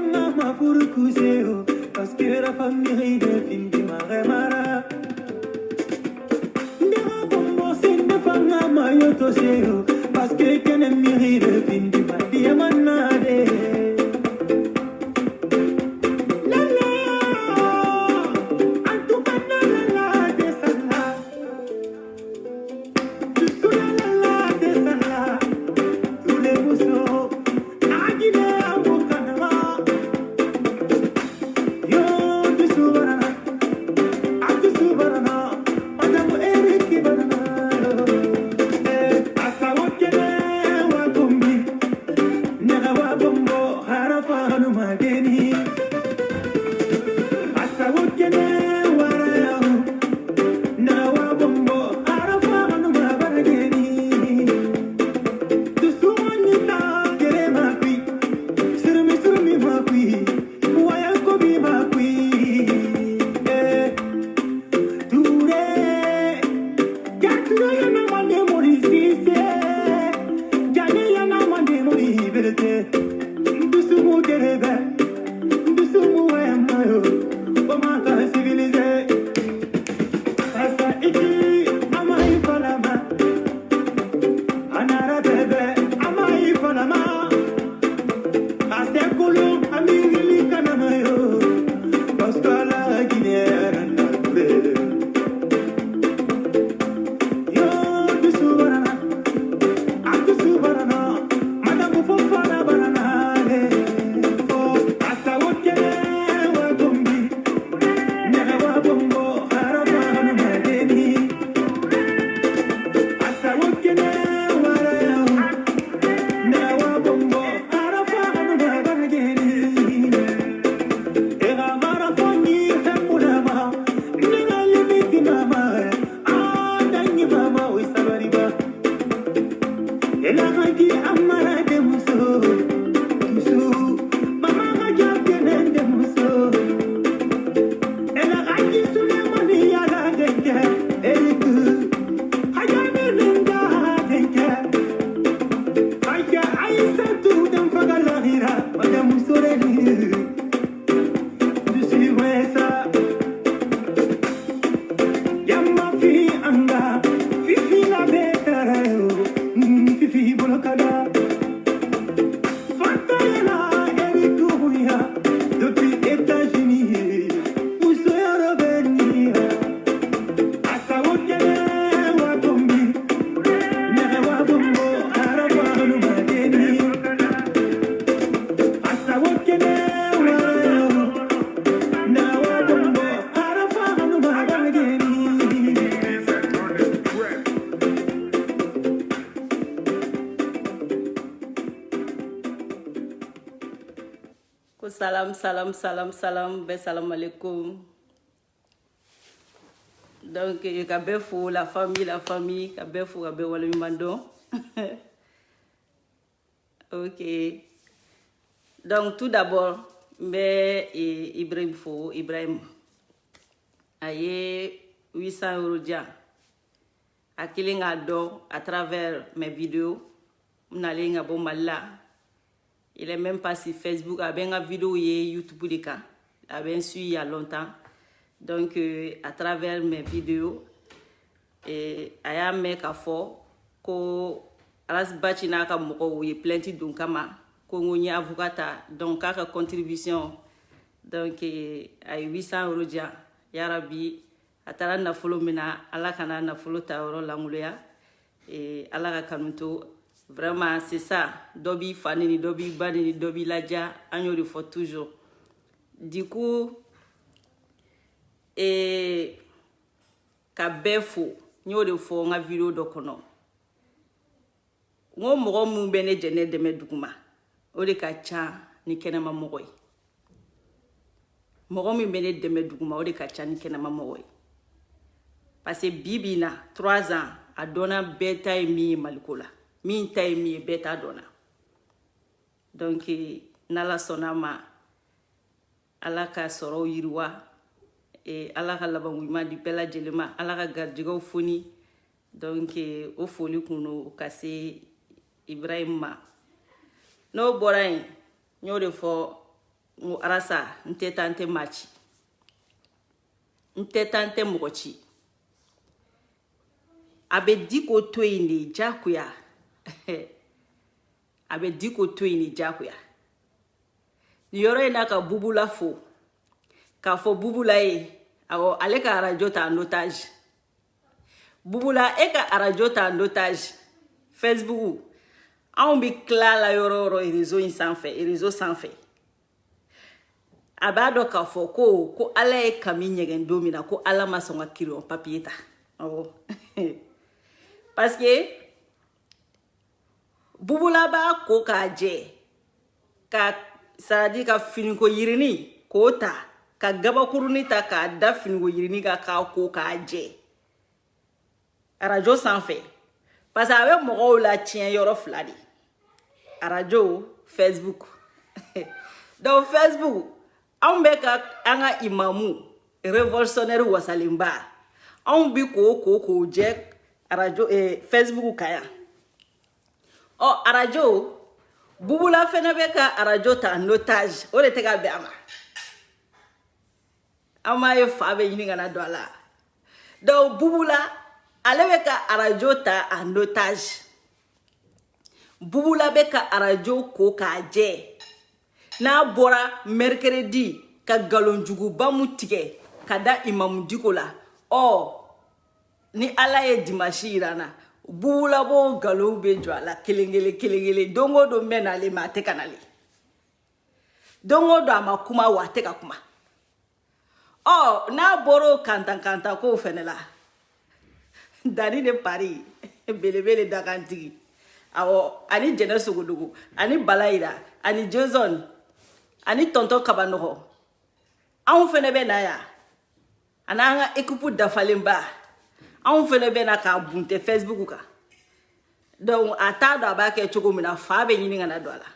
fanga ma pour kuseo parce que la famille de fin di maremara ndera bombo sinde fanga ma yoto seo parce que kene miri de fin di madi manade Salam, salam alaikum. Donc, Kabefou, la famille, Kabefou, Kabewale Mando. Ok. Donc, tout d'abord, mais Ibrahim, aye 800 € dia. A killing à travers mes vidéos, n'allez pas bon mal là. Il est même pas sur Facebook, avec une vidéo YouTube, avec su il y a longtemps. Donc, à travers mes vidéos, et aya make a fort, ko alas bachina ka moko ye plenty donc kama ko ngoni avocata donc ka contribution donc ay 800 € dia ya rabbi atala na folo mina ala kana na folo ta oro langulia et ala ka kanunto. Vraiment, c'est ça. Dobi fanini, dobi banini, dobi ladja, agno le faut toujours. Du coup, et kabefo, nyo le faut nga vidéo dokono. Ngo mogo mu bene jene deme duguma. Ode ka cha ni kenema mogoy. Mogo mu bene deme duguma ode ka cha ni kenema mogoy. Parce que bibina 3 ans a dona beta et mi malikola. Min tay mi beta dona. Donc nala sonama ala ka soro yirwa et ala ka labanguma di pela jelema ala ka gardigo foni donc o foli kuno kase Ibrahima no borain nyore fo ngo arasa nte tante machi nte tante mochi abe diko toini jakuya abe diko toini jakuya ni yoro ina ka bubula fo ka fo bubula e awo ale ka radio ta en otage bubula e ka radio ta en otage Facebook on bi klala yoro réseau insanfait réseau sans fait abado ka fo ko ala e kami nyegen domina ko ala masonga kilo papier ta oh parce que bubula ba ko ka je ka sadi ka fini ko yirini ko ta ka gaba kuruni ta ka da fini ko yirini ka ko ka je radio sans fait parce que avec mo la tien yoro fladi radio Facebook donc Facebook on be ka anga imamu révolutionnaire wasalimba on bi ko je radio Facebook kaya oh radio bubula fene be ka radio ta en otage o le te ka be ama e fa be yini ngana dola donc bubula ale be ka radio ta en otage bubula be ka radio ko ka je na bora mercredi ka galonjugu ba mutige kada imam dikola oh ni ala ye dimanche irana bubula bo galo be jwala kelengele dongo do menale mate kanale dongo do amakuma wate ka kuma oh na boro kanta ko fenela dani de Paris belebele dakantigi awo ani jene sugudugu ani balaira ani Jason ani tonton kabanoho an fene be na ya ananga ekupu dafalemba an fene be na ka bunte Facebook ka donc ata do abake choko mina fa be nyini ngana dola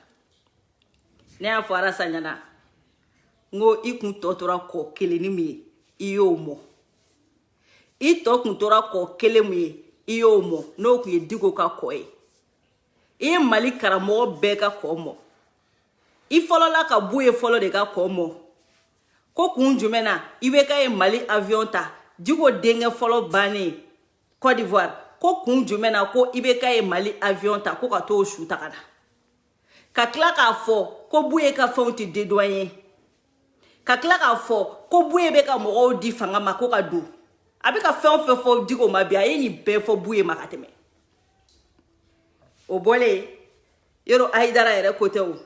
ne afara sanyana ngo ikun totora ko keleni mi iyomo ito kun tora ko kelemi iyomo no ku yedigo ka koe e mali karamo be ka komo I follow la ka buye follow de ka komo. Ko kunjumena ibe ka e mali avion ta digo denge follow bani Côte d'Ivoire. Ko kunjumena ko ibe ka e mali avion ta ko ka to shuta kana. Ka kla ka fo ko buye ka fonti dédoyen. Ka kla ka fo ko buye be ka mo di fanga mako ka do. Abi ka fo digo mabia e ni be fo buye makateme. O bole yoro aidara ere kote o.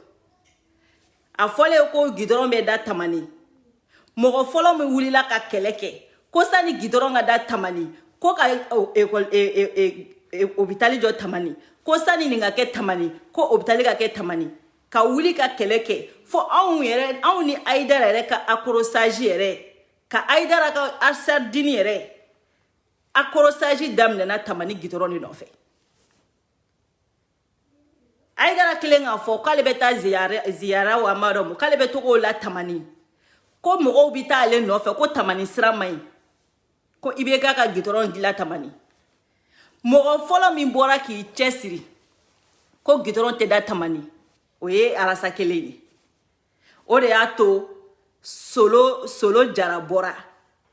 A fole ko gidoron be da tamani. Mogo folo me wulila ka keleke. Ko sani gidoron ga da tamani. Ko ka hôpitali jo tamani. Ko sani ninga ke tamani. Ko hôpitali ga ke tamani. Ka wuli ka keleke. Fo anw ni aidara ere ka akorosaji ere. Ka aidara ka asardini ere. Akorosaji damne na tamani gidoron ni nofe. Aigara kilenga fo kale beta ziyara wa maromo kale beto ko la tamani ko mo bita ale no fe ko tamani sramai ko ibeka ka gitoron dila tamani mo folo mi bora ki chesiri ko gitoron te da tamani oye arasa keleni ore ato solo jara bora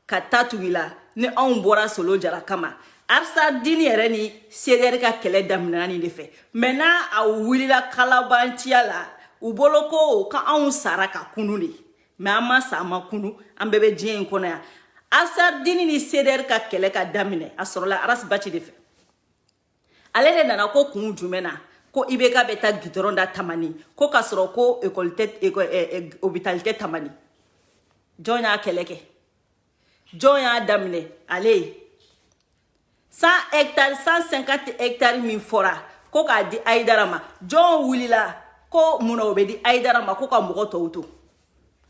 katatu wila ne on bora solo jara kama Arsa dini ere ni sedere ka kele damna ni defe. Mena a wulila kalabantia la uboloko ka anw sara ka kunu ni. Me ama sama kunu ambebe dien kona ya. Arsa dini ni sedere ka kele ka damine asorola aras bachi defe. Alene nana ko kunu jumena ko ibeka beta gitoronda tamani ko kasoro ko hôpitalite tamani. Jonya keleke. Jonya damine ale 100 hectares, 150 hectares min fora. Ko ka di aidarama. John Wulila. Ko muna obedi aidarama. Ko ka moko touto.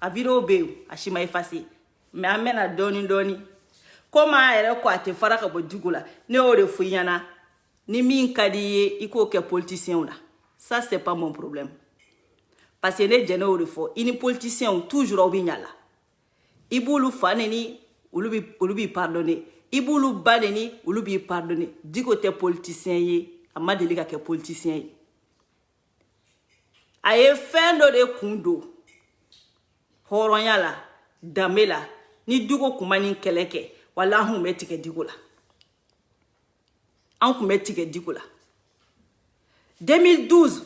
A video be. A shima efasi. Me amena doni. Ko ma ere ko ate fara ka bo dugula. Ne ore fuyana. Ni min kadiye iko ke politicien ou la. Ça c'est pas mon problème. Parce que ne jene ore fo. Ini politicien ou toujours obi nyala. Ibulu faneni. Ulubi pardonner. Ibulu baneni ulubi pardonner diko te politicien ye amadeli ka ke politicien ye aye fendo de kundo hɔrɔnya la danbe la ni Diko kun ma nin kɛlɛ kɛ wala an kun bɛ tigɛ Diko la an kun bɛ tigɛ Diko la 2012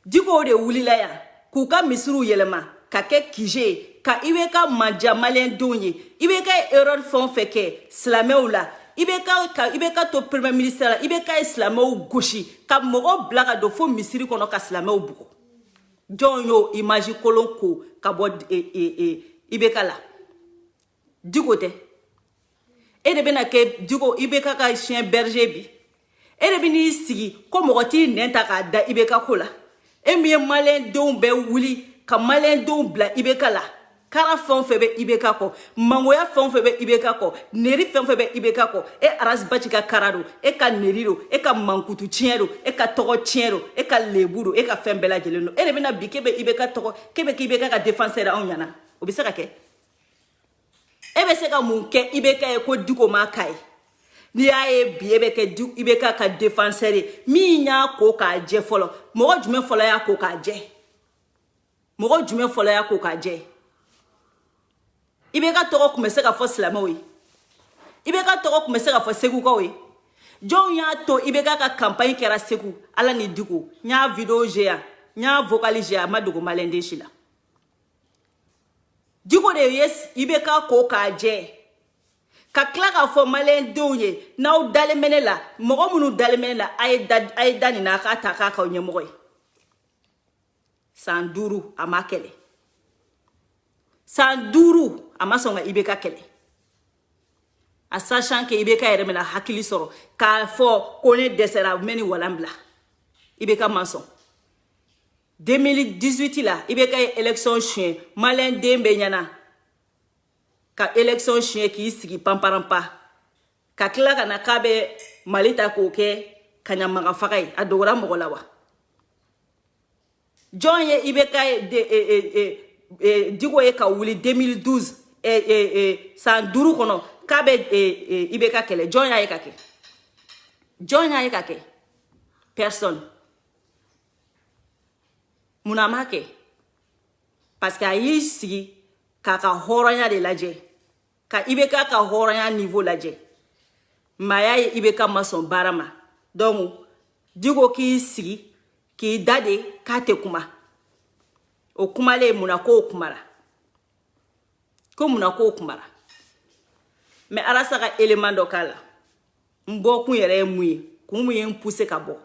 Diko de wulila yan k'u ka misiriw yɛlɛma ka kɛ kije ka IBK manja maliyɛndenw ye IBK ye erreur fɛn o fɛn kɛ silamɛw la IBK to premier ministre la IBK ye silamɛw gosi ka mɔgɔw bila ka don fo misiri kɔnɔ ka silamɛw bugɔ jɔn y'o image kolon ko ka bɔ IBK la Diko tɛ e de bɛna kɛ Diko IBK ka chien berger bi e de bɛn'i sigi ko mɔgɔ t'i nɛn ta k'a da IBK ko la e min ye maliyɛndenw bɛɛ wuli ka maliyɛndenw bila IBK la kara fɛn o fɛn bɛ IBK kɔ mangoya fɛn o fɛn bɛ IBK kɔ neri fɛn o fɛn bɛ IBK kɔ e arasibaci ka kara don e ka neri don e ka mankutu tiɲɛ don e ka tɔgɔ tiɲɛ don e ka lebu don e ka fɛn bɛɛ lajɛlen don e de bɛna bi k'e bɛ IBK tɔgɔ k'e bɛ k'IBK ka défenseur anw ɲɛna o bɛ se ka kɛ e bɛ se ka mun kɛ IBK ye ko Diko ma k'a ye n'i y'a ye bi e bɛ kɛ IBK ka défenseur ye min y'a ko k'a jɛ fɔlɔ mɔgɔ jumɛn fɔlɔ y'a ko k'a jɛ mɔgɔ jumɛn fɔlɔ y'a ko k'a jɛ IBK tɔgɔ kun bɛ se ka fɔ silamɛw ye IBK tɔgɔ kun bɛ se ka fɔ segukaw ye jɔn y'a to IBK ka campagne kɛra Segu ala ni Diko n y'a vidéo jɛ yan n y'a vocal jɛ yan a ma dogo maliyɛnden si la Diko de ye IBK ko k'a jɛ ka tila k'a fɔ maliyɛndenw ye n'aw dalen bɛ ne la mɔgɔ minnu dalen bɛ ne la a ye da nin na a k'a ta k'a k'aw ɲɛmɔgɔ ye san 5 a ma kɛlɛ san 5 a ma sɔn ka IBK kɛlɛ a sachant que IBK yɛrɛ bɛna hakili sɔrɔ k'a fɔ ko ne dɛsɛra a bɛ nin walan bila IBK ma sɔn 2018 la IBK ye élection suɲɛ maliyɛnden bɛ ɲɛna ka élection suɲɛ k'i sigi panparanpa ka tila ka na k'a bɛ Mali ta k'o kɛ kaɲamagafaga ye a dogora mɔgɔ la wa jɔn ye IBK ye Diko ye ka wuli 2012 san 5 kɔnɔ k'a bɛ IBK kɛlɛ jɔn y'a ye ka kɛ jɔn y'a ye ka kɛ personne mun na ma kɛ parce que a y'i sigi k'a ka hɔrɔnya de lajɛ ka IBK ka hɔrɔnya niveau lajɛ mais a y'a ye IBK ma sɔn baara ma donc Diko k'i sigi k'i da de k'a tɛ kuma o kumalen mun na k'o kumara ko mun na k'o kumara mais ala sa ka élément dɔ k'a la n bɔ kun yɛrɛ ye mun ye kun mun ye n pousser ka bɔ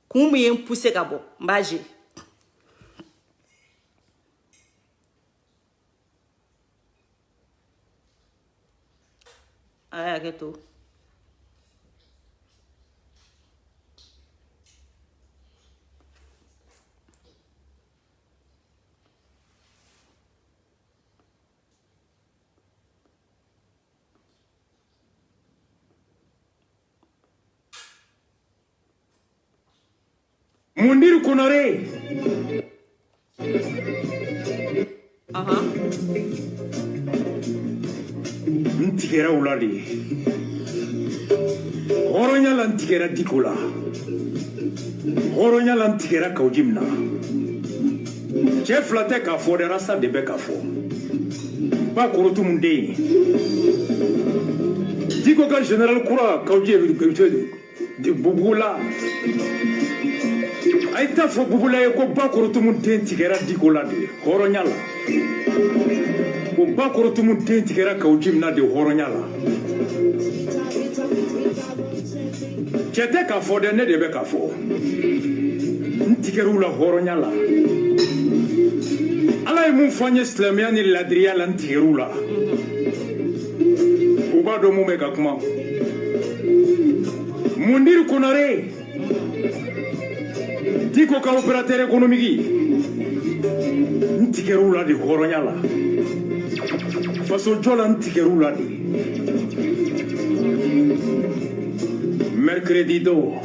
kun mun ye n pousser ka bɔ n b'a je a y'a kɛ to Mundir Konare. Ntigera uladi. Horonya lantigera Dikola. Horonya lantigera kaujimna. Chef late ka fo de rasa de beka fo. Ba kurutu munde. Diko ka general kura kauje de bubula. Aïta fo bubula ye ko bakorotumu den tigera Dikola de horonya la ko bakorotumu den tigera kaujimna de horonya la kete ka fo de ne de be ka fo ntigeru la horonya la ala mun fanye islamia ni ladriya la ntigeru la ko ba do mu me ka kuma Mundir Konare Diko ka opérateur économique ntikeru la di horonya la faso jola ntikeru la di mercredi do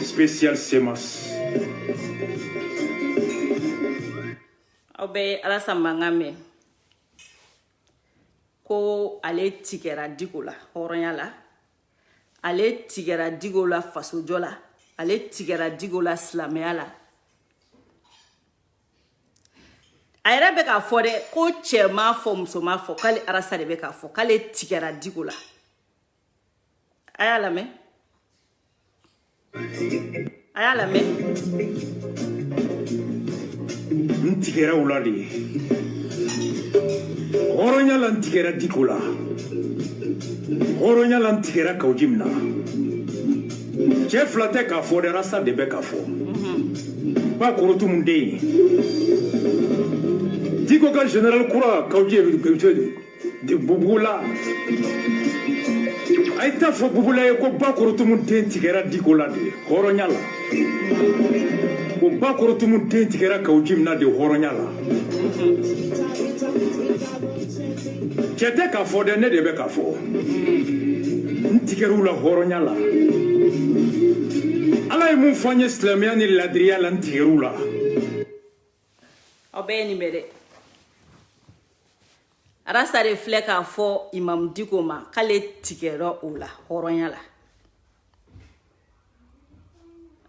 spécial semas obe ala sambangame ko ale tigera Diko la horonya la ale tigera Diko la faso jola ale tigera Diko la silamɛya la a yɛrɛ bɛ k'a fɔ dɛ ko cɛ m'a fɔ muso m'a fɔ k'ale arasa de bɛ k'a fɔ k'ale tigɛra Diko la a y'a lamɛn n tigɛra u la de hɔrɔnya la n tigɛra Diko la hɔrɔnya la n tigɛra Kawujim na cɛ fila tɛ k'a fɔ dɛ arasa de bɛ k'a fɔ ba Korotumu den Diko ka général kura Kawujim de Bubula a ye taa fɔ Bubula ye ko ba Korotumu den tigɛra Diko la de hɔrɔnya la ko ba Korotumu den tigɛra Kawujim na de hɔrɔnya la cɛ tɛ k'a fɔ dɛ ne de bɛ k'a fɔ n tigɛr'u la hɔrɔnya la Ala ye mun fɔ an ye silamɛya ni ladiriya la n tigɛr'u la aw bɛɛ ye nin mɛn dɛ arasa de filɛ k'a fɔ Imam Diko ma k'ale tigɛra o la hɔrɔnya la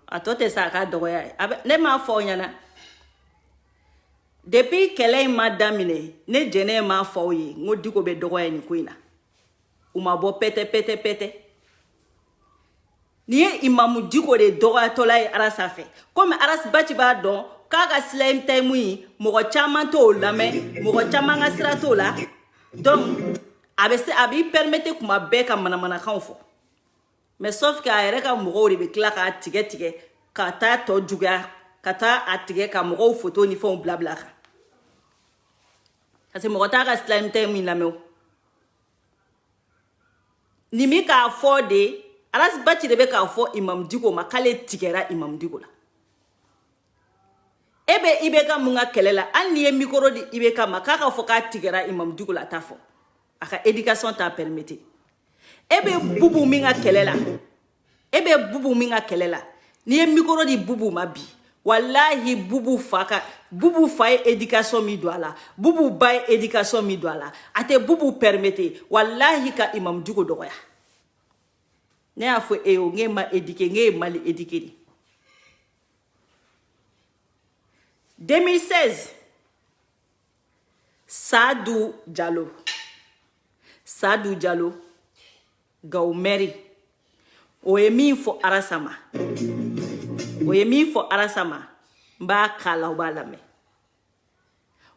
a tɔ tɛ sa a ka dɔgɔya ye ne m'a fɔ aw ɲɛna depuis kɛlɛ in ma daminɛ ne jɛnɛ m'a fɔ aw ye n ko Diko bɛ dɔgɔya nin ko in na u ma bɔ pɛtɛ ni ye Imam Diko de dɔgɔyatɔla ye arasa fɛ komi arasa baci b'a dɔn k'a ka silayi ta ye mun ye mɔgɔ caman t'o lamɛn mɔgɔ caman ka sira t'o la donc a b'i permettre kuma bɛɛ ka manamanakanw fɔ mais sauf que a yɛrɛ ka mɔgɔw de bɛ tila k'a tigɛ ka taa tɔ juguya ka taa a tigɛ ka mɔgɔw photo ni fɛnw bila kan parce que mɔgɔ t'a ka silayi ta ye mun lamɛn ni min k'a fɔ de arasa baci de bɛ k'a fɔ Imam Diko ma k'ale tigɛra Imam Diko la ebe Ibeka mun ka kɛlɛ la hali ni ye micro di Ibeka ma k'a ka fɔ k'a tigɛra Imam Diko la a t'a fɔ a ka éducation t'a permettre ebe bubu min ka kɛlɛ la ni ye micro di bubu ma bi wallahi bubu fa ye éducation min don a la bubu ba ye éducation min don a la a tɛ bubu permettre wallahi ka Imam Diko dɔgɔya ne y'a fɔ e o nge ma éduquer nge ye Mali éduquer de 2016 Sadou Diallo Gaumeri o ye min fɔ arasa ma b'a kala o b'a lamɛn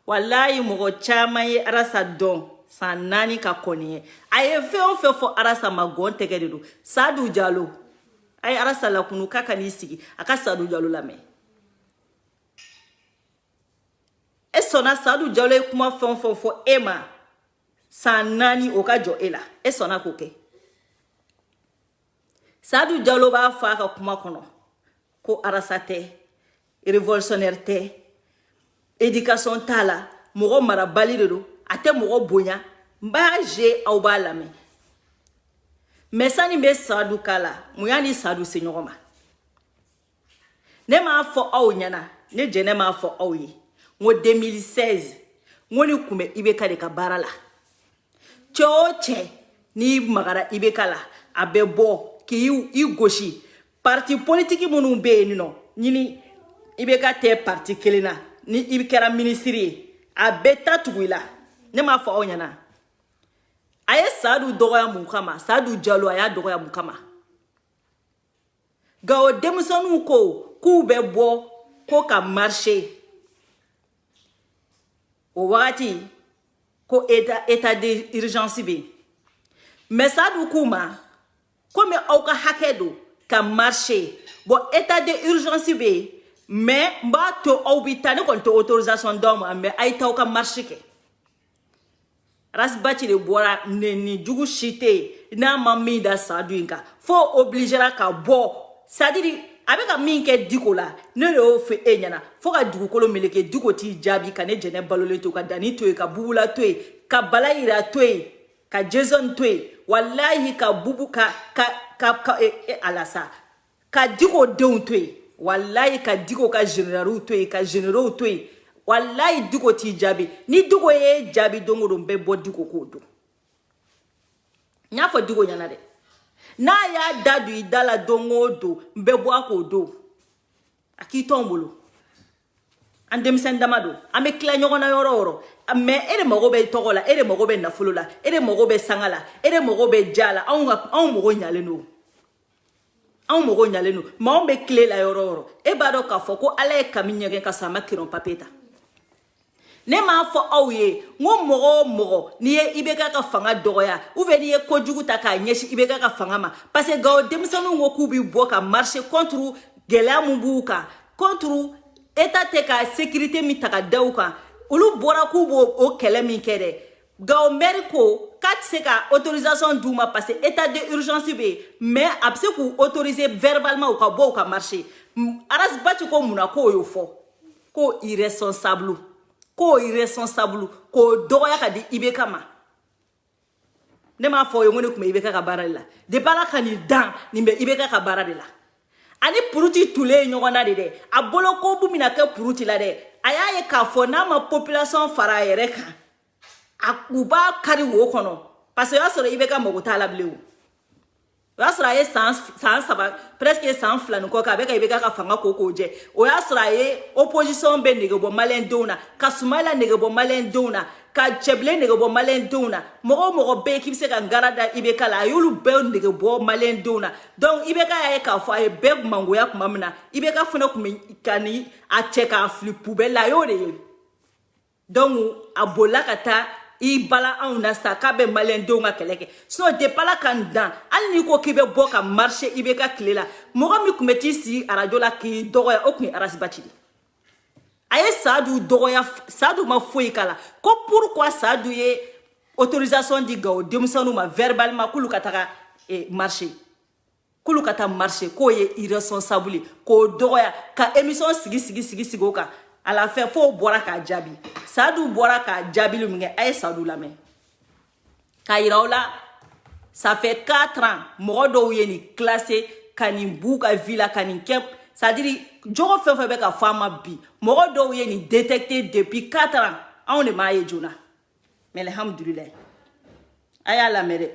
wallahi mɔgɔ caman ye arasa dɔn san 4 ka kɔni ye a ye fɛn o fɛn fɔ arasa ma gɔn tɛgɛ de don Sadou Diallo a ye arasa lakunu k'a ka n'i sigi a ka Sadou Diallo lamɛn e sɔnna Sadou Diallo ye kuma fɛn fɛn fɔ e ma san 4 o ka jɔ e la e sɔnna k'o kɛ Sadou Diallo b'a fɔ a ka kuma kɔnɔ ko arasa tɛ révolutionnaire tɛ éducation t'a la mɔgɔ marabali de don a tɛ mɔgɔ bonya n b'a je aw b'a lamɛn mais sani bɛ Sadou kala mun y'a ni Sadou se ɲɔgɔn ma ne m'a fɔ aw ɲɛna ne jɛnɛ m'a fɔ aw ye n ko 2016 n ko ni kun bɛ Ibeka de ka baara la cɛ o cɛ n'i magara Ibeka la a bɛ bɔ k'i gosi parti politique minnu bɛ yen nɔ ɲini Ibeka tɛ parti kelen na ni i kɛra ministre ye a bɛ taa tugu i la ne m'a fɔ aw ɲɛna a ye Sadou dɔgɔya mun kama Sadou Diallo a y'a dɔgɔya mun kama nka o denmisɛnninw ko k'u bɛ bɔ ko ka marcher o wagati ko état d'urgence bɛ yen mais Sadou k'u ma komi aw ka hakɛ don ka marcher bon état d'urgence bɛ yen mais n b'a to aw bɛ taa ne kɔni tɛ autorisation d'aw ma mais a ye taa aw ka marcher kɛ Rasbachi de bɔra ni jugu si tɛ yen n'a ma min da Sadou in kan fo obligera ka bɔ c'est-à-dire a bɛ ka min kɛ Diko la ne de y'o fɔ e ɲɛna fo ka dugukolo meleke Diko t'i jaabi ka ne jɛnɛ balolen to ka Dani to yen ka Bubula to yen ka Bala Yira to yen ka Jason to yen wallahi ka Bubu alasa ka Diko denw to yen wallahi ka Diko ka généraux to yen ka généraux to yen wallahi Diko t'i jaabi ni Diko ye jaabi don o don bɛɛ bɔ Diko k'o don n y'a fɔ Diko ɲɛna dɛ n'a y'a da don i da la don o don n bɛ bɔ a k'o don a k'i tɔn bolo an denmisɛn dama don an bɛ tila ɲɔgɔn na yɔrɔ o yɔrɔ mais e de mago bɛ tɔgɔ la e de mago bɛ nafolo la e de mago bɛ sanga la e de mago bɛ ja la anw mago ɲalen don anw mago ɲalen don mais anw bɛ tile la yɔrɔ o yɔrɔ e b'a dɔn k'a fɔ ko ala ye kami ɲɛgɛn ka sɔrɔ a ma kiron papier ta ne m'a fɔ aw ye n ko mɔgɔ o mɔgɔ n'i ye IBK ka fanga dɔgɔya ou bien n'i ye kojugu ta k'a ɲɛsin IBK ka fanga ma parce que Gao denmisɛnninw ko k'u bɛ bɔ ka marcher contre gɛlɛya mun b'u kan contre État tɛ ka sécurité min ta ka da u kan olu bɔra k'u b'o o kɛlɛ min kɛ dɛ Gao maire ko k'a tɛ se ka autorisation d'u ma parce que état d'urgence bɛ yen mais a bɛ se k'u autoriser verbalement u ka bɔ u ka marcher Aras Bachi ko mun na k'o y'o fɔ ko irresponsable k'o dɔgɔya ka di IBK ma ne m'a fɔ o ye ko ne tun bɛ IBK ka baara de la depuis Ala ka nin dan nin bɛ IBK ka baara de la ani puruti tulen ɲɔgɔn na de dɛ a bolo ko bu mina kɛ puruti la dɛ a y'a ye k'a fɔ n'a ma population fara a yɛrɛ kan u b'a kari wo kɔnɔ parce que o y'a sɔrɔ IBK mago t'a la bilen o y'a sɔrɔ a ye san saba presque san fila nin kɔ k'a bɛ ka IBK ka fanga ko k'o jɛ o y'a sɔrɔ a ye opposition bɛ nege bɔ maliyɛndenw na ka Sumayila nege bɔ maliyɛndenw na ka Cɛbilen nege bɔ maliyɛndenw na mɔgɔ o mɔgɔ bɛ yen k'i bɛ se ka ngara da IBK la a y'olu bɛɛ nege bɔ maliyɛndenw na donc IBK y'a ye k'a fɔ a ye bɛɛ mangoya tuma min na IBK fana tun bɛ ka ni a cɛ k'a fili poubelle la a y'o de ye donc a bolila ka taa I bala anw na sa k'a bɛ maliyɛndenw ka kɛlɛ kɛ sinon depuis Ala ka nin dan hali n'i ko k'i bɛ bɔ ka marcher IBK tile la mɔgɔ min tun bɛ t'i sigi arajo la k'i dɔgɔya o tun ye Aras Bachi de a ye Saadu dɔgɔya Saadu ma foyi k'a la ko pourquoi Saadu ye autorisation di Gao denmisɛnninw ma verbalement k'olu ka taga marcher k'olu ka taa marcher k'o ye irresponsable k'o dɔgɔya ka émission sigi o kan à la fin fo bɔra k'a jaabi Saadu bɔra k'a jaabili min kɛ a ye Saadu lamɛn k'a yira aw la ça fait 4 ans mɔgɔ dɔw ye nin classé ka nin b'u ka vie la ka nin kɛ c'est à dire jogo fɛn fɛn bɛ ka fɔ a ma bi mɔgɔ dɔw ye nin détecté depuis 4 ans anw de m'a ye joona mais alhamdulillah a y'a lamɛn dɛ.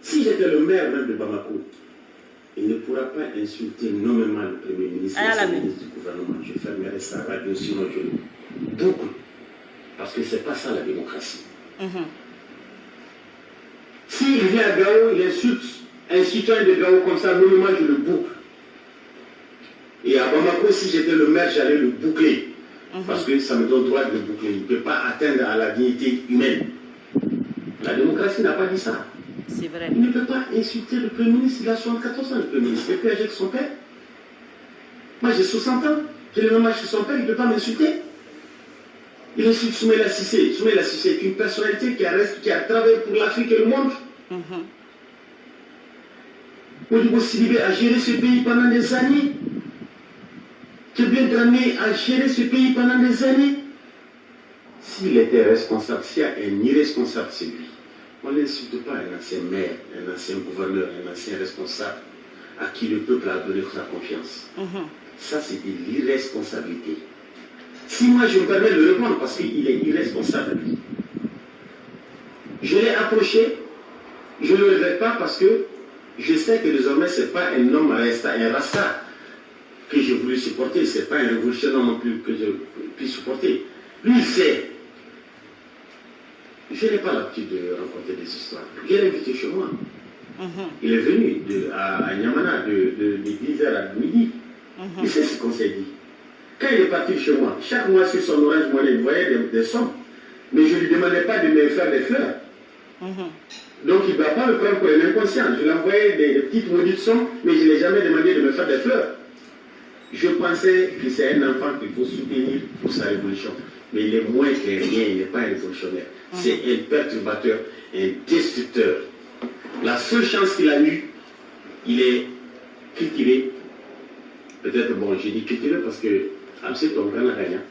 Si j'étais le maire même de Bamako, il ne pourra pas insulter nommément le Premier ministre et le ministre du gouvernement. Je fermerai sa radio, sinon je le boucle. Parce que c'est pas ça la démocratie. S'il vient à Gao, il insulte un citoyen de Gao comme ça, nommément je le boucle. Et à Bamako, si j'étais le maire, j'allais le boucler. Parce que ça me donne droit de le boucler. Il ne peut pas atteindre à la dignité humaine. La démocratie n'a pas dit ça. C'est vrai. Il ne peut pas insulter le Premier ministre. Il a 74 ans, le Premier ministre. Il est plus âgé que son père. Moi, j'ai 60 ans. J'ai le même âge que son père. Il ne peut pas m'insulter. Il insulte Soumaïla Cissé. Soumaïla Cissé est une personnalité qui a travaillé pour l'Afrique et le monde. Modibo Sidibé a géré ce pays pendant des années. Kébien Dramé a géré ce pays pendant des années. S'il était responsable, s'il y a un irresponsable, c'est lui. On n'insulte pas un ancien maire, un ancien gouverneur, un ancien responsable à qui le peuple a donné sa confiance. Ça, c'est de l'irresponsabilité. Si moi, je me permets de le répondre parce qu'il est irresponsable, je l'ai approché, je ne le regrette pas parce que je sais que désormais, ce n'est pas un homme un rasta que j'ai voulu supporter, ce n'est pas un révolutionnaire non plus que je puisse supporter. Lui, il sait. Je n'ai pas l'habitude de raconter des histoires. Je l'ai invité chez moi. Il est venu à Niamana de 10h à midi. Il sait ce qu'on s'est dit. Quand il est parti chez moi, chaque mois sur son Orange Money, il voyait des sommes. Mais je ne lui demandais pas de me faire des fleurs. Donc il ne va pas me prendre pour un inconscient. Je lui envoyais des petites maudites sommes, mais je ne l'ai jamais demandé de me faire des fleurs. Je pensais que c'est un enfant qu'il faut soutenir pour sa révolution. Mais il est moins que rien, il n'est pas un révolutionnaire. C'est un perturbateur, un destructeur. La seule chance qu'il a eue, il est cultivé. Peut-être, bon, j'ai dit cultivé parce que Amsé ton canal gagnant.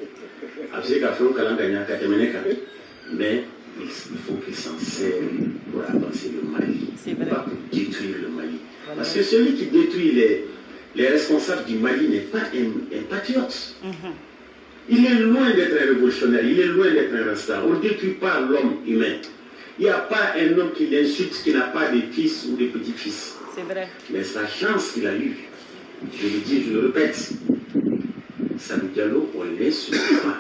Amsé a fait un canal gagnant, mais il faut qu'il s'en serve pour avancer le Mali, pas pour détruire le Mali. Voilà. Parce que celui qui détruit les responsables du Mali n'est pas un patriote. Il est loin d'être un révolutionnaire, il est loin d'être un rasta. On ne détruit pas l'homme humain. Il n'y a pas un homme qui l'insulte qui n'a pas de fils ou de petits-fils. C'est vrai. Mais sa chance qu'il a eue, je le dis, je le répète, Sadou Diallo, on ne l'insulte pas.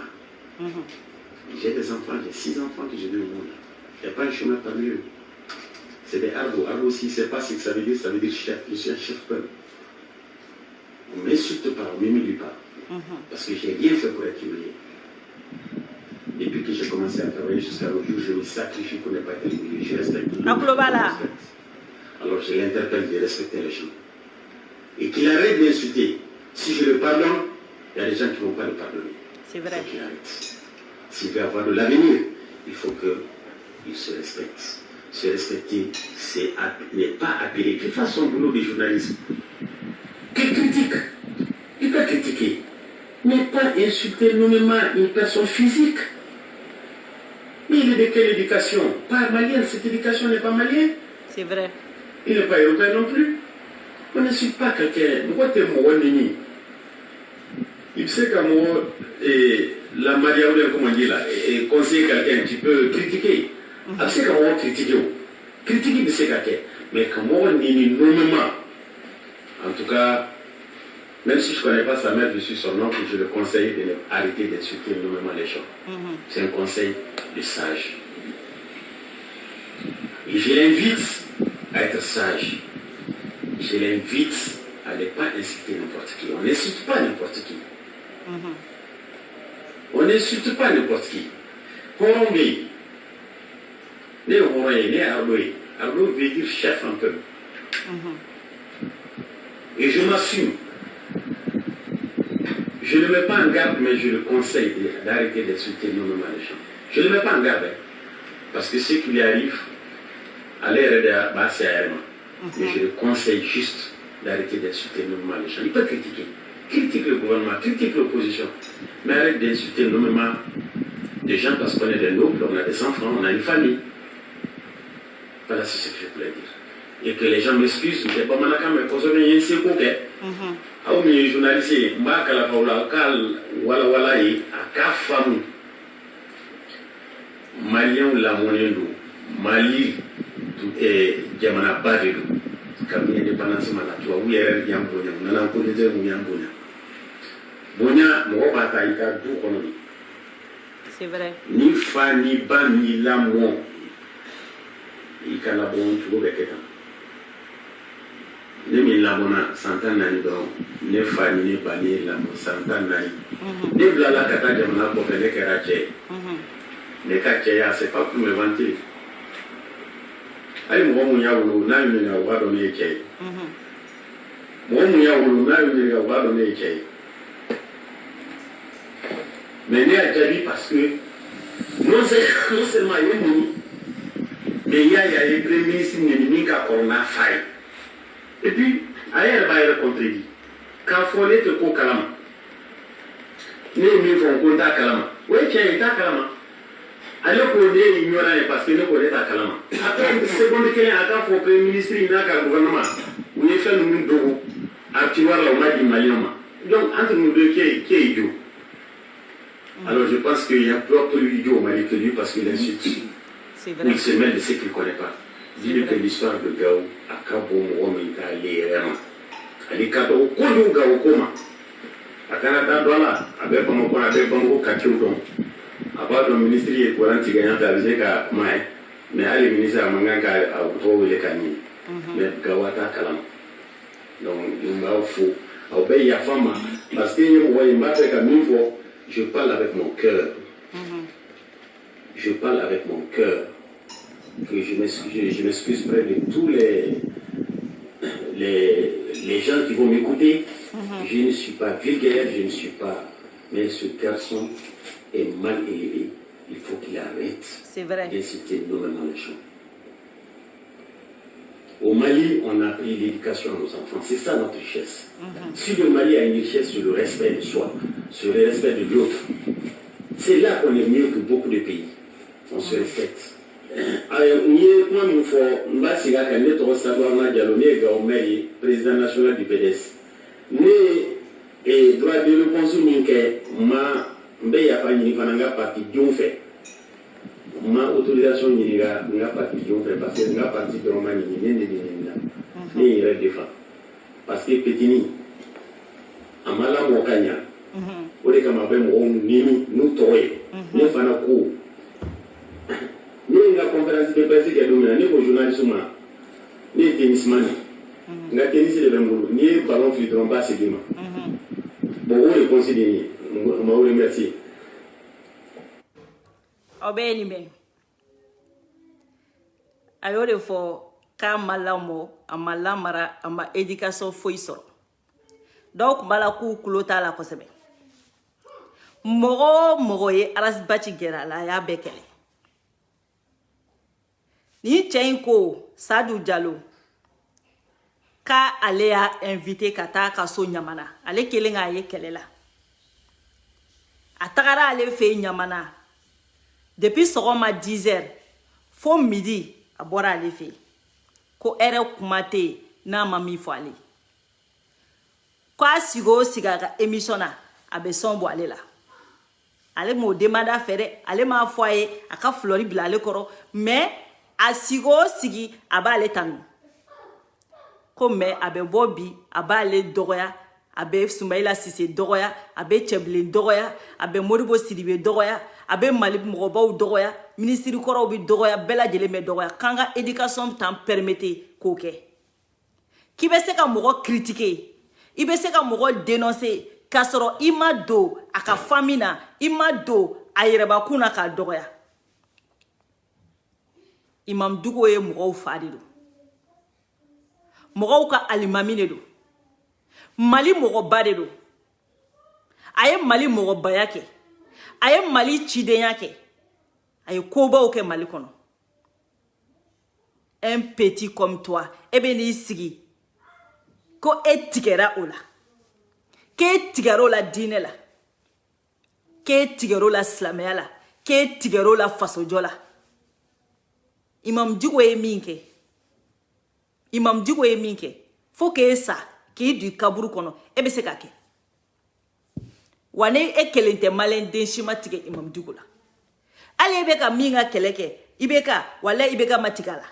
J'ai des enfants, j'ai 6 enfants que j'ai donné au monde. Il n'y a pas un chemin parmi eux. C'est des arbres. Arbo aussi, c'est pas ce que ça veut dire chef. Je suis un chef peuple. On ne m'insulte pas, on ne m'humilie pas. Parce que j'ai rien fait pour être humilié. Depuis que j'ai commencé à travailler jusqu'à l'autre jour, je me sacrifie pour ne pas être humilié. Je respecte. Alors je l'interpelle de respecter les gens. Et qu'il arrête d'insulter. Si je le pardonne, il y a des gens qui ne vont pas le pardonner. C'est vrai. Il faut qu'il arrête. S'il veut avoir de l'avenir, il faut qu'il se respecte. Se respecter, c'est n'est pas appeler. Quelle façon son boulot des journalistes? Quelle critique? Il peut critiquer, mais pas insulter nommément une personne physique. Mais il est de quelle éducation? Pas malien, cette éducation n'est pas malienne. C'est vrai. Il n'est pas européen non plus. On n'insulte pas quelqu'un. Pourquoi tu es mon nini? Il sait qu'à moi, la Maria, comment on dit là, et conseiller quelqu'un, tu peux critiquer. Il sait qu'à moi, critiquer. Critiquer, il sait quelqu'un. Mais quand moi, nini, nommément, en tout cas, même si je ne connais pas sa mère, je suis son oncle, je le conseille d'arrêter d'insulter nommément les gens. C'est un conseil de sage. Et je l'invite à être sage. Je l'invite à ne pas insulter n'importe qui. On n'insulte pas n'importe qui. On n'insulte pas n'importe qui. Horombi. Ne Horoye, ne Ardoye. Ardo veut dire chef un peu. Et je m'assume. Je ne mets pas en garde, mais je le conseille d'arrêter d'insulter nommément les gens. Je ne le mets pas en garde. Parce que ce qui lui arrive, à l'ère de Bassi Aérma. Mais je le conseille juste d'arrêter d'insulter nommément les gens. Il peut critiquer. Critique le gouvernement, critique l'opposition. Mais arrête d'insulter nommément des gens parce qu'on est des nobles, on a des enfants, on a une famille. Voilà, c'est ce que je voulais dire. Et que les gens m'excusent, mais pas mal à me poser un secours. Ah oui, journaliste, Mbaka la Paula, Wala, à Kafam, Malien la Monendo, Mali, et Yamana Badido, comme l'indépendance Manatua, où il y a un Bonia, on a un peu de Bonia. Bonia, mon bataïka, d'où on dit. C'est vrai. Ni fa, ni ba, ni la mon. Il y a la bonne, tu vois, ne mi lamona santan nani dɔrɔn ne fa ni ne ba ni lamɔ santan nani ne bilala ka taa jamana kɔfɛ ne kɛra cɛ ye ne ka cɛya c'est pas pour me vanter hali mɔgɔ mun y'a wolo n'a ɲininka o b'a dɔn ne ye cɛ ye mɔgɔ mun y'a wolo n'a ɲininka o b'a dɔn ne ye cɛ ye mais ne y'a jaabi parce que non seulement a ye mun mais il y a ye premier ministre ɲini min ka kɔrɔ n'a fa ye. Et puis, ailleurs, il va contredit. Quand il faut être au calama, nous vont compter à calama. Oui, tiens, il est à calama. Alors qu'on est ignorant parce que nous connaissons à calama. Après, une seconde, il y a un premier ministre, il y a un gouvernement. On est fait nous deux. Tu vois, là, on a dit malien. Donc, entre nous deux, qui est idiot? Alors, je pense qu'il y a plus idiot au Mali que lui parce qu'il insulte. C'est vrai. Il se mêle de ce qu'il ne connaît pas. Dis-lui que l'histoire de Gao a Kabo Mwomika Léréma. Elle est Kabo Kodo Gao Koma. A Canada Dola, avec Bamako, avec Bango Kachoudon. Après le ministre est pour l'anti-gagnant à Vizeka Maï. Mais à les ministres à Mangaka à Outo et les Kani. Mais Gawata Kalam. Donc, il m'a fou. Obéi à Fama. Parce qu'il y a une bataille comme une fois, je parle avec mon cœur. Je parle avec mon cœur. Que je m'excuse près de tous les gens qui vont m'écouter. Je ne suis pas vulgaire, je ne suis pas... Mais ce garçon est mal élevé. Il faut qu'il arrête d'inciter nommément les gens. Au Mali, on a appris l'éducation à nos enfants. C'est ça notre richesse. Si le Mali a une richesse sur le respect de soi, sur le respect de l'autre, c'est là qu'on est mieux que beaucoup de pays. On se respecte. Président national du PDS. Et droit de réponse ma mbeya pas ni fananga parti fait. Ma autorisation ni nga parti fait parce que nga parti de Romani ni défend. Parce que Petini amala mokanya o de kama bɛ mɔgɔw nimi n'u tɔgɔ ye ne fana ko ne ye n ka conférence de presse kɛ don min na ne ko journaliste ma ne ye tennisman de n ka tennis de bɛ n bolo n'i ye ballon fili dɔrɔn n b'a segin ma bon o ye conseil de ye n m'aw remercier aw bɛ nin mɛn a y'o de fɔ k'a ma lamɔ a ma lamara a ma éducation foyi sɔrɔ dɔw tun b'a la k'u tulo t'a la kosɛbɛ mɔgɔ o mɔgɔ ye arasibaci gɛrɛ a la a y'a bɛɛ kɛlɛ nin cɛ in ko Sadu Jalo k'ale y'a invité ka taa ka so Ɲamana ale kelen k'a ye kɛlɛ la a tagara ale fɛ yen Ɲamana depuis sɔgɔma 10 heures fo midi a bɔra ale fɛ yen ko ɛrɛ kuma tɛ yen n'a ma min fɔ ale ko a sigi o sigi a ka émission na a bɛ sɔn bɔ ale la ale m'o demanda fɛ dɛ ale m'a fɔ a ye a ka fleur bila ale kɔrɔ mais a sigi o sigi a b'ale tanu ko mais a bɛ bɔ bi a b'ale dɔgɔya a bɛ Sumayila Sise dɔgɔya a bɛ Cɛbilen dɔgɔya a bɛ Modibo Sidibe dɔgɔya a bɛ Mali mɔgɔbaw dɔgɔya ministre kɔrɔw bɛ dɔgɔya bɛɛ lajɛlen bɛ dɔgɔya k'an ka éducation t'an permettre k'o kɛ k'i bɛ se ka mɔgɔ critiquer i bɛ se ka mɔgɔ dénoncer k'a sɔrɔ i ma don a ka famille na i ma don a yɛrɛbakun na k'a dɔgɔya Imam Dugo ye mɔgɔw fa de don mɔgɔw ka alimami de don Mali mɔgɔba de don a ye Mali mɔgɔbaya kɛ a ye Mali cidenya kɛ a ye kobaw kɛ Mali kɔnɔ un petit comme toi e bɛ n'i sigi ko e tigɛra o la k'e tigɛra o la diinɛ la k'e tigɛra o la silamɛya la k'e tigɛra o la fasojɔ la Imam Dugo ye min kɛ Imam Dugo ye min kɛ fo k'e sa k'i du kaburu kɔnɔ e bɛ se ka kɛ wa ni e kelen tɛ maliyɛn den si ma tigɛ Imam Dugo la hali e bɛ ka min ka kɛlɛ kɛ i bɛ ka wala i bɛ ka ma tigɛ a la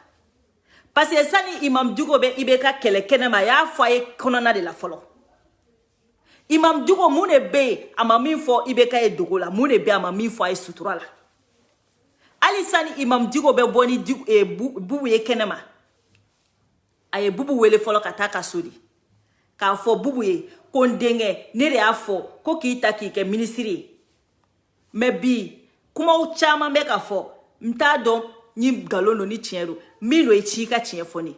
parce que sani Imam Dugo bɛ i bɛ ka kɛlɛ kɛnɛma a y'a fɔ a ye kɔnɔna de la fɔlɔ Imam Dugo mun de bɛ yen a ma min fɔ i bɛ ka ye dogo la mun de bɛ yen a ma min fɔ a ye sutura la hali sani Imam Dugo bɛ bɔ ni Bubu ye kɛnɛma a ye Bubu wele fɔlɔ ka taa ka so di k'a fɔ Bubu ye ko n denkɛ ne de y'a fɔ ko k'i ta k'i kɛ ministre ye mais bi kumaw caman bɛ ka fɔ n t'a dɔn ni nkalon don ni tiɲɛ don min don i ci ka tiɲɛ fɔ ne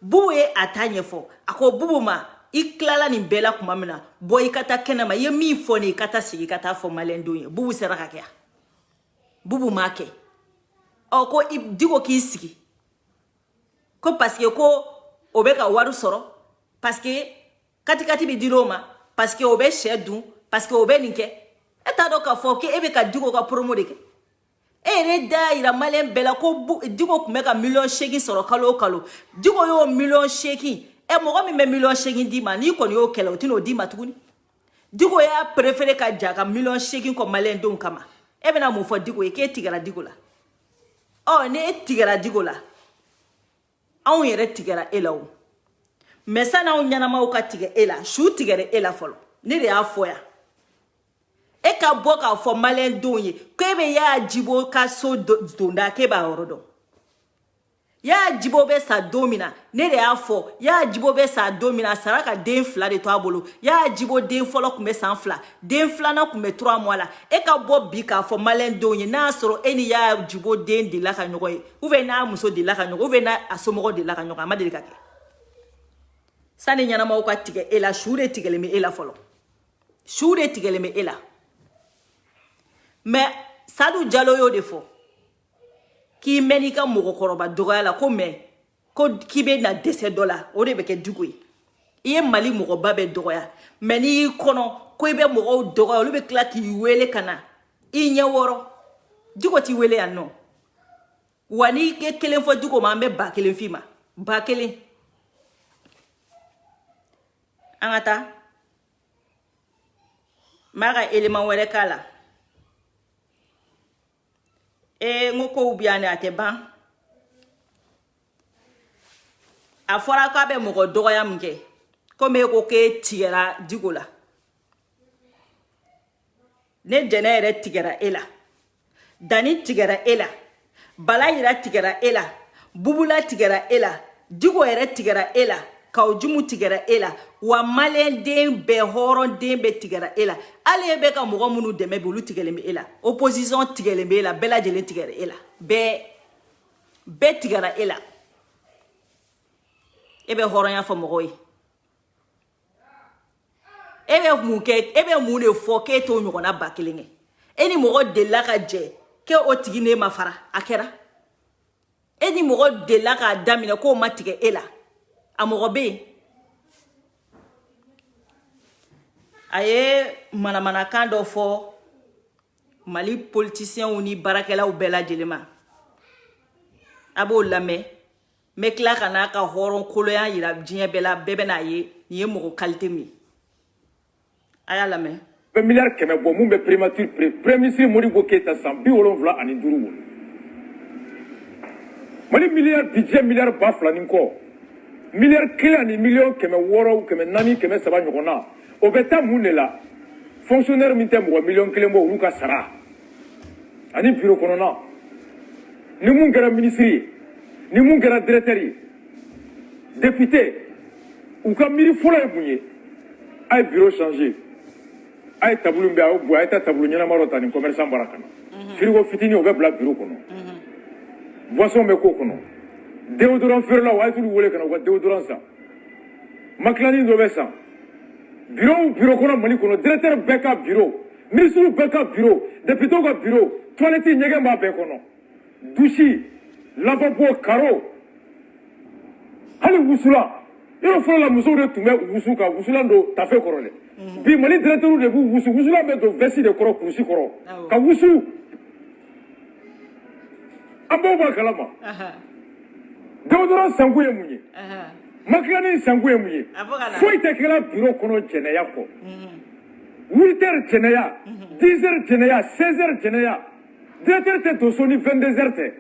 Bubu ye a ta ɲɛfɔ a ko Bubu ma i tilala nin bɛɛ la tuma min na bɔ i ka taa kɛnɛma i ye min fɔ ne i ka taa sigi ka taa fɔ maliyɛndenw ye Bubu sera ka kɛ Bubu m'a kɛ ɔ ko Dugo k'i sigi ko parce que ko o bɛ ka wari sɔrɔ parce que katikati bɛ dir'o ma parce que o bɛ sɛ dun parce que o bɛ nin kɛ e t'a dɔn k'a fɔ k'e bɛ ka Dugo ka promo de kɛ e yɛrɛ da yira maliyɛn bɛɛ la ko Dugo tun bɛ ka 8,000,000 sɔrɔ kalo o kalo Dugo y'o 8,000,000 mɔgɔ min bɛ 8,000,000 d'i ma n'i kɔni y'o kɛlɛ o tɛn'o d'i ma tuguni Dugo y'a préféré ka ja ka 8,000,000 kɔ maliyɛndenw kama e bɛna mun fɔ Dugo ye k'e tigɛra Dugo la ɔ ni e tigɛra Dugo la anw yɛrɛ tigɛra e la o mais sani anw ɲɛnamaw ka tigɛ e la su tigɛra e la fɔlɔ ne de y'a fɔ yan e ka bɔ k'a fɔ maliyɛndenw ye k'e bɛ Yaya Jibo ka so donda k'e b'a yɔrɔ dɔn Yaya Jibo bɛ sa don min na ne de y'a fɔ Yaya Jibo bɛ sa don min na a sara ka den 2 de to a bolo Yaya Jibo den fɔlɔ tun bɛ san 2 den filanan tun bɛ 3 mois la e ka bɔ bi k'a fɔ maliyɛndenw ye n'a y'a sɔrɔ e ni Yaya Jibo den delila ka ɲɔgɔn ye ou bien n'a muso delila ka ɲɔgɔn ou bien n'a somɔgɔ delila ka ɲɔgɔn a ma deli ka kɛ sani ɲɛnamaw ka tigɛ e la su de tigɛlen bɛ e la fɔlɔ su de tigɛlen bɛ e la mais Sadu Jalo y'o de fɔ k'i mɛn n'i ka mɔgɔkɔrɔba dɔgɔya la ko mais ko k'i bɛ na dɛsɛ dɔ la o de bɛ kɛ Dugo ye i ye Mali mɔgɔba bɛ dɔgɔya mais n'i y'i kɔnɔ ko i bɛ mɔgɔw dɔgɔya olu bɛ tila k'i wele ka na i ɲɛ wɔrɔ Dugo t'i wele yan nɔ wa n'i ye kelen fɔ Dugo ma an bɛ 1000 f'i ma 1000 an ka taa n b'a ka élément wɛrɛ k'a la n ko kow bɛ yan a tɛ ban a fɔra k'a bɛ mɔgɔ dɔgɔya min kɛ komi e ko k'e tigɛra Dugo la ne jɛnɛ yɛrɛ tigɛra e la dani tigɛra e la bala yira tigɛra e la bubula tigɛra e la digo yɛrɛ tigɛra e la kawjumu tigɛra e la wa maliyɛn den bɛɛ hɔrɔn den bɛɛ tigɛra e la hali e bɛ ka mɔgɔ minnu dɛmɛ bi olu tigɛlen bɛ e la opposition tigɛlen bɛ e la bɛɛ lajɛlen tigɛra e la bɛɛ tigɛra e la e bɛ hɔrɔnya fɔ mɔgɔw ye e bɛ mun kɛ e bɛ mun de fɔ k'e t'o ɲɔgɔnna ba kelen kɛ e ni mɔgɔ delila ka jɛ k'o tigi ne ma fara a kɛra e ni mɔgɔ delila k'a daminɛ k'o ma tigɛ e la a mɔgɔ bɛ yen a ye manamanakan dɔ fɔ Mali politiciens ni baarakɛlaw bɛɛ lajɛlen ma a b'o lamɛn n bɛ tila ka n'a ka hɔrɔn kolonya yira diɲɛ bɛɛ la bɛɛ bɛ n'a ye nin ye mɔgɔ qualité min ye a y'a lamɛn. miliyari kɛmɛ bɔ mun bɛ primature premier ministre Modibo Keita san 75 bolo Mali miliyari budget miliyari 2 ni kɔ miliyari 1 ni miliyɔn 600 400 300 ɲɔgɔn na o bɛ taa mun de la fonctionnaire min tɛ mɔgɔ miliyɔn 1 bɔ olu ka sara ani bureau kɔnɔna ni mun kɛra ministre ye ni mun kɛra directeur ye député u ka miiri fɔlɔ ye mun ye a ye bureau changer a ye tableau bɛ a y'o bɔ a ye taa tableau ɲɛnama dɔ ta ni commerçant bara ka na frigo fitinin o bɛ bila bureau kɔnɔ boisson bɛ k'o kɔnɔ déodorant feerelaw a ye t'olu wele ka na u ka déodorant san makilanin dɔ bɛ san bureau kɔnɔ Mali kɔnɔ directeur bɛɛ ka bureau ministre bɛɛ ka bureau député ka bureau toilette ɲɛgɛn b'a bɛɛ kɔnɔ douche lavabo carreau hali wusula yɔrɔ fɔlɔ la musow de tun bɛ wusu ka wusulan don tafe kɔrɔ dɛ bi Mali directeur de b'u wusu wusulan bɛ don veste de kɔrɔ kurusi kɔrɔ ka wusu an b'o b'a kalama déodorant sankun ye mun ye makilanin sankun ye mun ye foyi tɛ kɛra bureau kɔnɔ jɛnɛya kɔ 8 heures jɛnɛya 10 heures jɛnɛya 16 heures jɛnɛya directeur tɛ to so ni 22 heures tɛ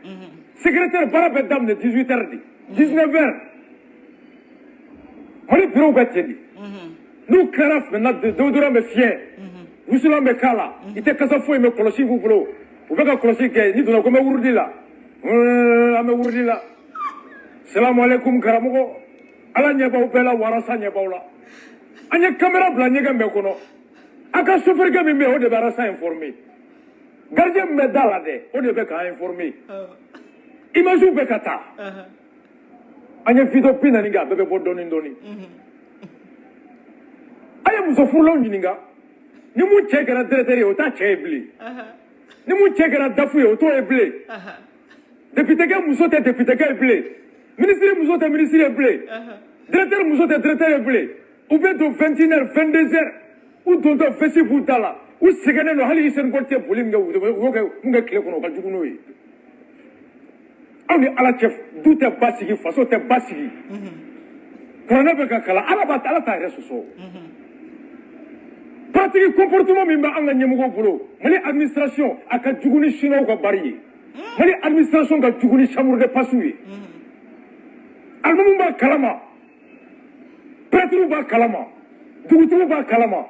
secrétaire baara bɛ daminɛ 18 heures de 19 heures Mali bureau ka cɛ di n'u tilara maintenant déodorant bɛ fiyɛ wusulan bɛ k'a la i tɛ kasa foyi mɛn kɔlɔsi b'u bolo u bɛ ka kɔlɔsi kɛ n'i donna ko n bɛ wurudi la an bɛ wurudi la salamu aleykum karamɔgɔ ala ɲɛ b'aw bɛɛ la warasa ɲɛ b'aw la an ye caméra bila ɲɛgɛn bɛɛ kɔnɔ a ka chauffeur min bɛ yen o de bɛ arasa informer gardien min bɛ da la dɛ o de bɛ k'an informer image bɛ ka taa an ye video 40 kɛ a bɛɛ bɛ bɔ dɔɔni dɔɔni a ye muso furulaw ɲininka ni mun cɛ kɛra directeur ye o t'a cɛ ye bilen ni mun cɛ kɛra dafu ye o t'o ye bilen député kɛ muso tɛ député kɛ ye bilen ministre muso tɛ ministre ye bilen directeur muso tɛ directeur ye bilen u bɛ don 21 heures 22 heures u dontɔ vesti b'u da la u sɛgɛnnen don hali Usain Bolt tɛ boli min kɛ u y'o kɛ mun kɛ tile kɔnɔ o ka jugu n'o ye aw ni ala cɛ du tɛ ba sigi faso tɛ ba sigi kuranɛ bɛ ka kalan ala t'a yɛrɛ sɔsɔ pratique comportement min bɛ an ka ɲɛmɔgɔw bolo Mali administration a ka jugu ni chinois ka bari ye Mali administration ka jugu ni chambre de passe ye alimamu b'a kalama prêtre b'a kalama dugutigiw b'a kalama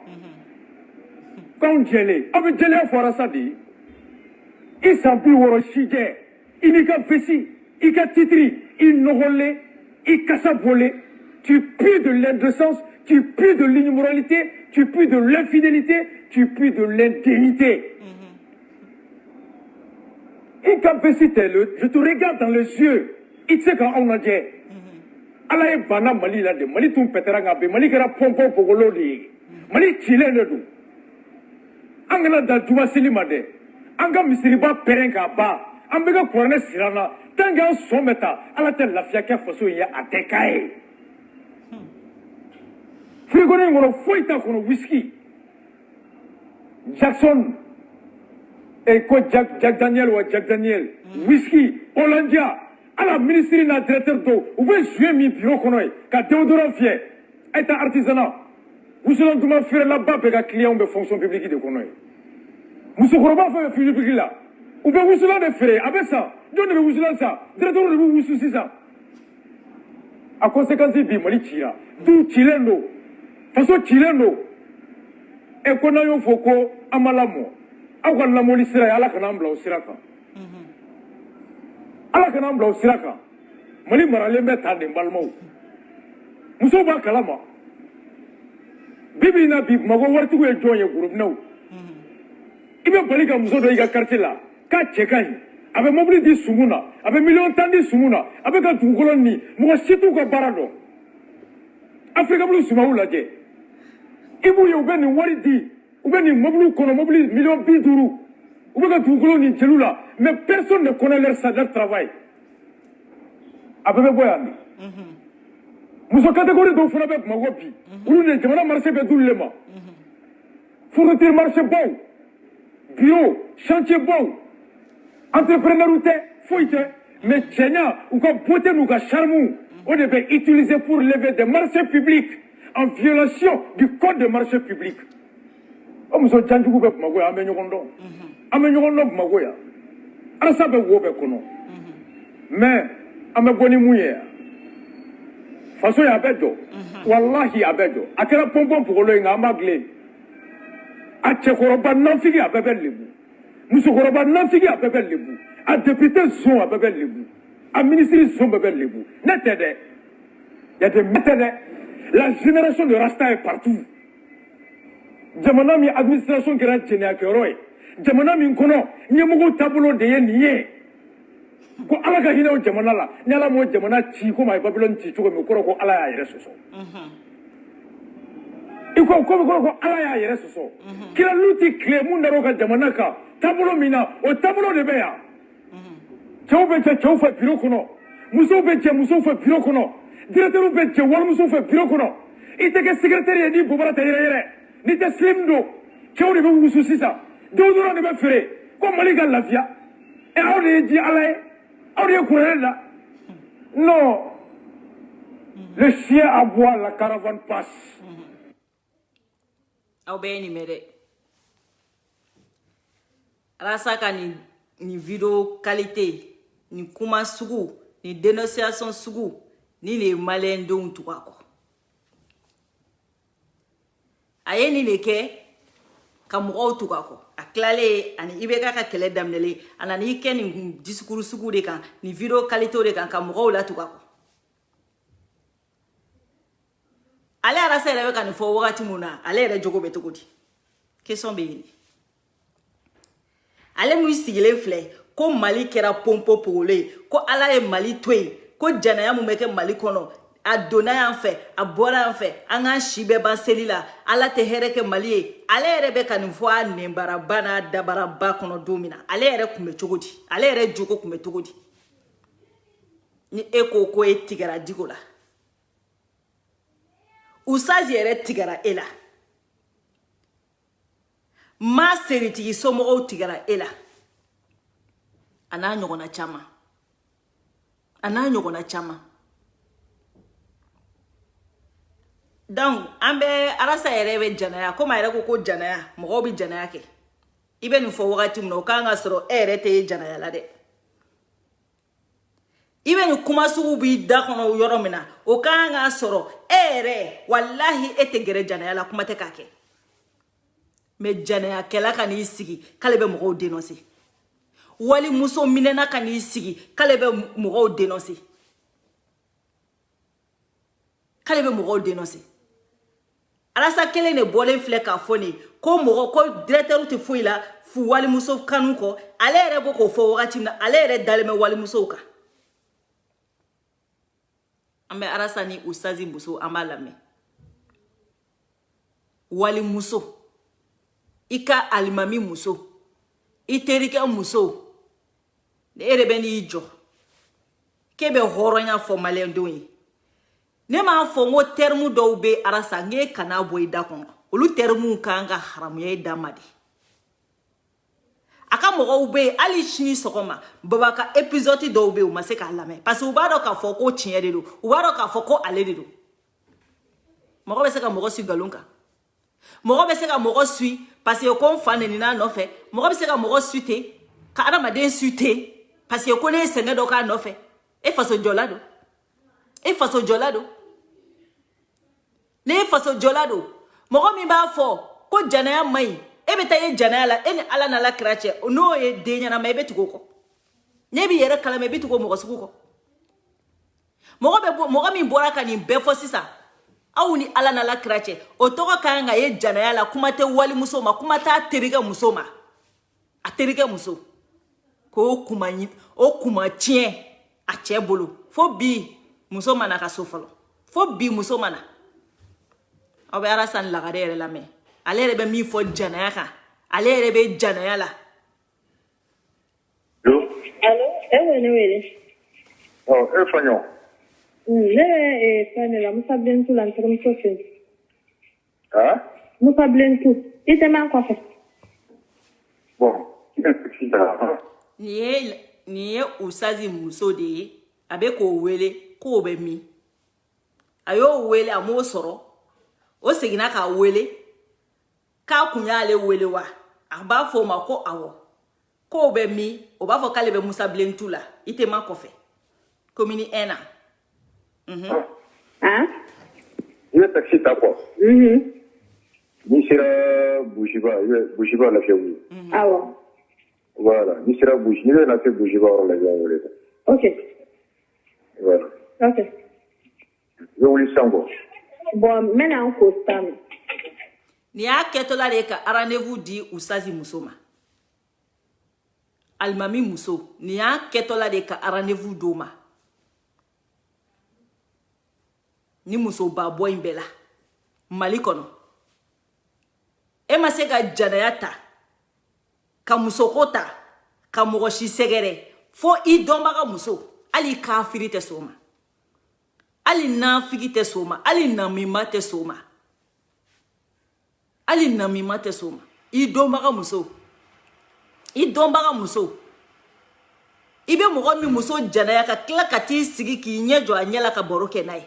k'anw jɛlen aw bɛ jɛlenya fɔra sa de i san 60 si jɛ i n'i ka vesti i ka titre i nɔgɔlen i kasa bɔlen tu pues de l'indécence tu pues de l'immoralité tu pues de l'infidélité tu pues de l'indignité i ka vesti tɛ je te regarde dans les yeux i tɛ se ka anw lajɛ ala ye banna Mali la de Mali tun pɛtɛra nka bi Mali kɛra pɔnpɔn pogolo de ye Mali cilen de don an kana dan juma seli ma dɛ an ka misiriba pɛrɛn k'a ban an bɛ ka kuranɛ sira na tant que an sɔn bɛ ta ala tɛ lafiya kɛ faso ye a tɛ k'a ye frigo in kɔnɔ foyi t'a kɔnɔ whisky Jackson ko Jack Daniel wa Jack Daniel whisky Hollandia ala ministre n'a directeur dɔw u bɛ jouer min bureau kɔnɔ ye ka déodorant fiyɛ état artisanat wusulan duman feerelaba bɛɛ ka client bɛ fonction publique de kɔnɔ ye musokɔrɔba fɛn fɛn fonction publique la u bɛ wusulan de feere a bɛ san jɔn de bɛ wusulan san directeur de bɛ wusu sisan a conséquence bi Mali cira du cilen don faso cilen don e ko n'an y'o fɔ ko an ma lamɔ aw ka lamɔni sira ye ala kana an bila o sira kan ala kana an bila o sira kan Mali maralen bɛ tan de balimaw musow b'a kalama bibi na bi Bamakɔ waritigiw ye jɔn ye gorobinɛw i bɛ bali ka muso dɔ i ka quartier la k'a cɛ ka ɲi a bɛ mobili di sumun na a bɛ miliyɔn 10 di sumun na a bɛ ka dugukolo ni mɔgɔ si t'u ka baara dɔn Afrikabulu sumaw lajɛ i b'u ye u bɛ nin wari di u bɛ nin mobili kɔnɔ mobili miliyɔn 50 u bɛ ka dugukolo ni jeliw la mais personne ne connaît leur travail a bɛɛ bɛ bɔ yan muso catégorie dɔw fana bɛ Bamakɔ bi olu de jamana marché bɛ d'olu le ma fourniture marché baw bureau chantier baw entrepreneur tɛ foyi tɛ mais cɛɲa u ka beauté n'u ka charme o de bɛ utiliser pour lever des marchés publics en violation du code des marchés publics o muso janjugu bɛ Bamakɔ yan an bɛ ɲɔgɔn dɔn Bamakɔ yan alasa bɛ wo bɛɛ kɔnɔ mais an bɛ bɔ ni mun ye yan faso ye a bɛ jɔ wallahi a bɛ jɔ a kɛra pɔnpɔn pogolo ye nka an b'a dilen a cɛkɔrɔba nafigi a bɛɛ bɛ lebu musokɔrɔba nafigi a bɛɛ bɛ lebu a député zon a bɛɛ bɛ lebu a ministre zon bɛɛ bɛ lebu ne tɛ dɛ yɛtɛ ne tɛ dɛ la génération de Rasta est partout jamana min administration kɛra jɛnɛyakɛyɔrɔ ye jamana min kɔnɔ ɲɛmɔgɔw taabolo de ye nin ye ko ala ka hinɛ o jamana la ni ala m'o jamana ci komi a ye Babylone ci cogo min o kɔrɔ ko ala y'a yɛrɛ sɔsɔ i ko komi kɔrɔ ko ala y'a yɛrɛ sɔsɔ kira Luti tile mun dar'o ka jamana kan taabolo min na o taabolo de bɛ yan cɛw bɛ cɛ cɛw fɛ bureau kɔnɔ musow bɛ cɛ musow fɛ bureau kɔnɔ directeur bɛ cɛ walimusow fɛ bureau kɔnɔ i tɛ kɛ secrétaire ye ni bobara tɛ yɛrɛ n'i tɛ slim don cɛw de bɛ wusu sisan dɔw dɔrɔn de bɛ feere ko Mali ka lafiya aw de ye di ala ye aw de ye kuranɛ la non le chien aboie la caravane passe aw bɛɛ ye nin mɛn dɛ alasa ka nin video qualité nin kuma sugu nin dénonciation sugu ni ne malien denw tugu a kɔ a ye nin de kɛ ka mɔgɔw tugu a kɔ a tilalen ani IBK ka kɛlɛ daminɛlen a nana i kɛ nin discours sugu de kan nin video qualité de kan ka mɔgɔw la tugu a kɔ ale arasa yɛrɛ bɛ ka nin fɔ wagati mun na ale yɛrɛ jogo bɛ cogo di question bɛ yen ale mun sigilen filɛ ko Mali kɛra pɔnpɔ pogolo ye ko ala ye Mali to yen ko janaya mun bɛ kɛ Mali kɔnɔ a donna yan fɛ a bɔra yan fɛ an ka si bɛɛ ban seli la ala tɛ hɛrɛ kɛ Mali ye ale yɛrɛ bɛ ka nin fɔ a nɛnbaraba n'a dabaraba kɔnɔ don min na ale yɛrɛ kun bɛ cogo di ale yɛrɛ jogo kun bɛ cogo di ni e ko e tigɛra digo la Usazi yɛrɛ tigɛra e la ma seritigi somɔgɔw tigɛra e la a n'a ɲɔgɔnna caman donc an bɛ arasa yɛrɛ bɛ janaya komi a yɛrɛ ko janaya mɔgɔw bɛ janaya kɛ i bɛ nin fɔ wagati min na o kan ka sɔrɔ e yɛrɛ tɛ janaya la dɛ i bɛ nin kuma sugu b'i da kɔnɔ yɔrɔ min na o kan ka sɔrɔ e yɛrɛ wallahi e tɛ gɛrɛ janaya la kuma tɛ k'a kɛ mais janaya kɛla ka n'i sigi k'ale bɛ mɔgɔw dénoncer wali muso minɛna ka n'i sigi k'ale bɛ mɔgɔw dénoncer alasa kelen de bɔlen filɛ k'a fɔ nin ko mɔgɔ ko directeur tɛ foyi la fu walimuso kanu kɔ ale yɛrɛ bɔ k'o fɔ wagati min na ale yɛrɛ dalen bɛ walimusow kan an bɛ arasa ni Usazi muso an b'a lamɛn walimuso i ka alimami muso i terikɛ muso e de bɛ n'i jɔ k'e bɛ hɔrɔnya fɔ maliyɛndenw ye ne m'a fɔ n ko terme dɔw bɛ arasa n k'e kana bɔ i da kɔnɔ olu termes kan ka haramuya i da ma de a ka mɔgɔw bɛ yen hali sini sɔgɔma baba ka épisode dɔw bɛ yen u ma se k'a lamɛn parce que u b'a dɔn k'a fɔ ko tiɲɛ de don u b'a dɔn k'a fɔ ko ale de don mɔgɔ bɛ se ka mɔgɔ si nkalon kan mɔgɔ bɛ se ka mɔgɔ si parce que ko n fa nɛnina nɔfɛ mɔgɔ bɛ se ka mɔgɔ si ten ka adamaden si ten parce que ko ne ye sɛgɛn dɔ k'a nɔfɛ e faso jɔla don ne faso jɔla don mɔgɔ min b'a fɔ ko janaya man ɲi beta ye janala eni ala na la krache no ye denya na mebe tuko ne bi yere kala mebe tuko mo suko mo mi bora ka ni befo sisa awu ni ala na la krache o toko kanga ye janala kuma te wali musoma kuma ta terika musoma a terika muso ko kuma ni o kuma tien a chebolo fo bi musoma na ka sofalo fo bi musoma na o be ara san la gare la me ale rebe mi fo janaya ka ale rebe janaya la Yo Allô? Oui. oh Fanyon Ne fane la musa blentu la ntrum sofe. hein Musa blentu. Ite man ko fe. bon c'est ça ni ye usazi muso de ye abe ko wele ko be mi ayo wele amo soro o segina ka wele ka kunya ale wele wa aba fo ma ko awo ko be mi o ba fo kale be musa blentu la ite man ko fe komini ena Ah? il est taxi ta quoi ni sera Bougiba la fièvre Awo. voilà ni sera Bougi ni la fait Bougiba la fièvre Ok. voilà Ok. je voulais savoir Bon, mena on constant. ni ya ketola de ka rendez-vous di usazi musoma almami muso ni ya ketola de ka rendez-vous doma ni muso ba boy mbela mali kono e ma se ka janaya ta ka muso kota ka mogo shi segere fo I domba ka muso ali kafiri te soma ali nafigi te soma ali namima te soma ali namima te soma I domba ka muso ibe mogo mi muso janaya ka kila ka ti sigi ki nyejo anyela ka boroke nai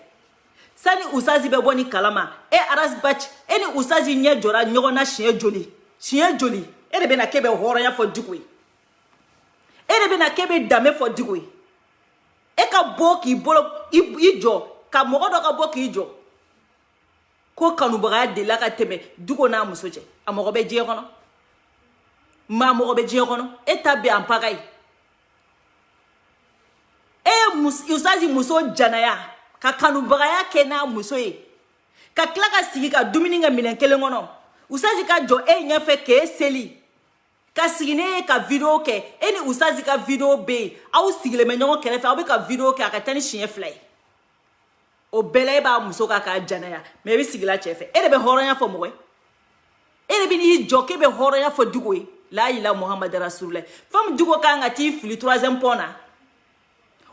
sani usazi be boni kalama aras batch eni usazi nye jora nyogona shie joli ere be na kebe horoya fo dugwe ere be na kebe dame fo dugwe ka boki bolo ijo ka mogodo ka boki ijo ko kanu baga de la ka teme dugo na musoje amogo be je kono ma mogo be je kono tabe ampagai usazi muso janaya ka kanu bagaya kena muso ye ka kila ka sigi ka dumuni nga milen kelen ngono usazi ka jo nyafe ke seli ka sigi ne ka video ke eni usazi ka video be au sigile me nyongo kele fa obi ka video ke aka tani shinye fly o bele ba muso ka janaya me bi sigila chefe be horonya fo mowe be ni jo ke be horonya fo dugoy la ila muhammad rasulullah fam dugo ka ngati fili 3e pona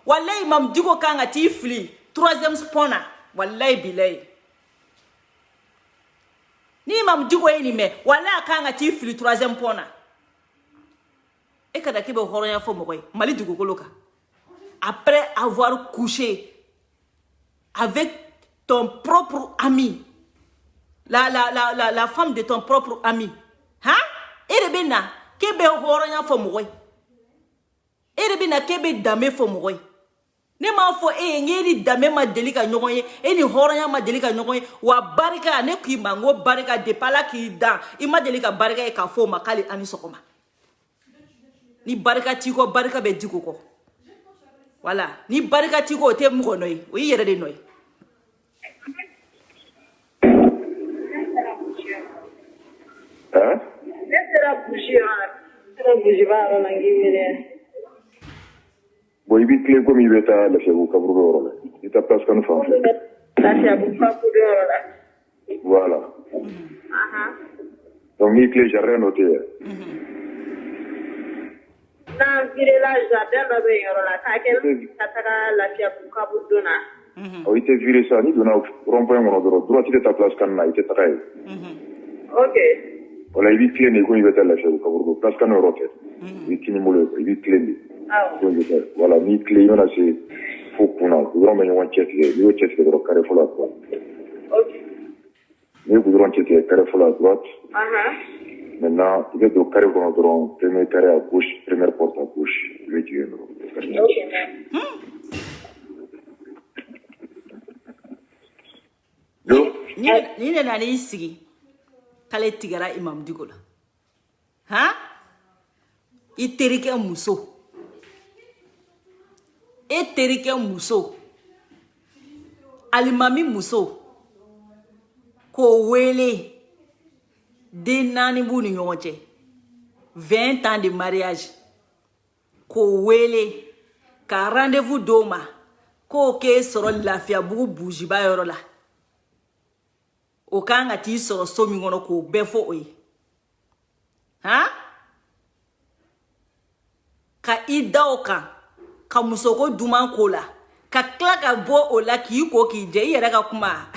wallahi mam dugo ka ngati fili 3e spawner wallahi bilay ni mam digo eni me wallahi kanga ti fili 3e spawner kada kebe horonya fo mokoy mali dugo koloka après avoir couché avec ton propre ami la femme de ton propre ami erebena kebe horonya fo mokoy erebena kebe dame fo mokoy ne ma fo ngeri dame ma delika nyogoye eni horonya ma delika nyogoye wa barika ne ki mango barika de pala ki da ima delika barika e ka fo makali ani sokoma ni barika tiko barika be diko ko voilà ni barika tiko te mu noy o yere de noy hein Sera la ngimere. bon il vit clé comme il veut à la fièvre kaburo il t'a place qu'on fait La fièvre kaburo la. voilà donc il clé j'ai rien noté Na vire la jardin ba be yoro la ka kel kataka la fièvre kaburo na. oh il te viré ça ni dona rond-point mon droit il ta place quand il te travaille Ok. voilà il vit clé ne ko il veut à la fièvre kaburo place quand on rote il tini molo il vit clé voilà ni clé on a c'est faut qu'on a grand mais on check le check de carré faut la droite Ok. ni goudron check carré faut la droite maintenant il est de carré qu'on droit premier carré à gauche première porte à gauche il veut dire ni ne nani sigi kale tigara imam digola Han? I terikɛ muso. E terikɛ muso. Alimami muso. Ko wele. Den 4 b'u ni ɲɔgɔn cɛ. 20 ans de mariage. Ko wele. Ka rendez-vous d'o ma. Ko ke sɔrɔ Lafiyabugu bujiba yɔrɔ la. O kan ka t'i sɔrɔ so min kɔnɔ k'o bɛɛ fɔ o ye. Han? Ka I da o kan. Ka musoko duman ko la. Ka tila ka bɔ o la k'i ko k'i jɛ. I yɛrɛ ka kuma.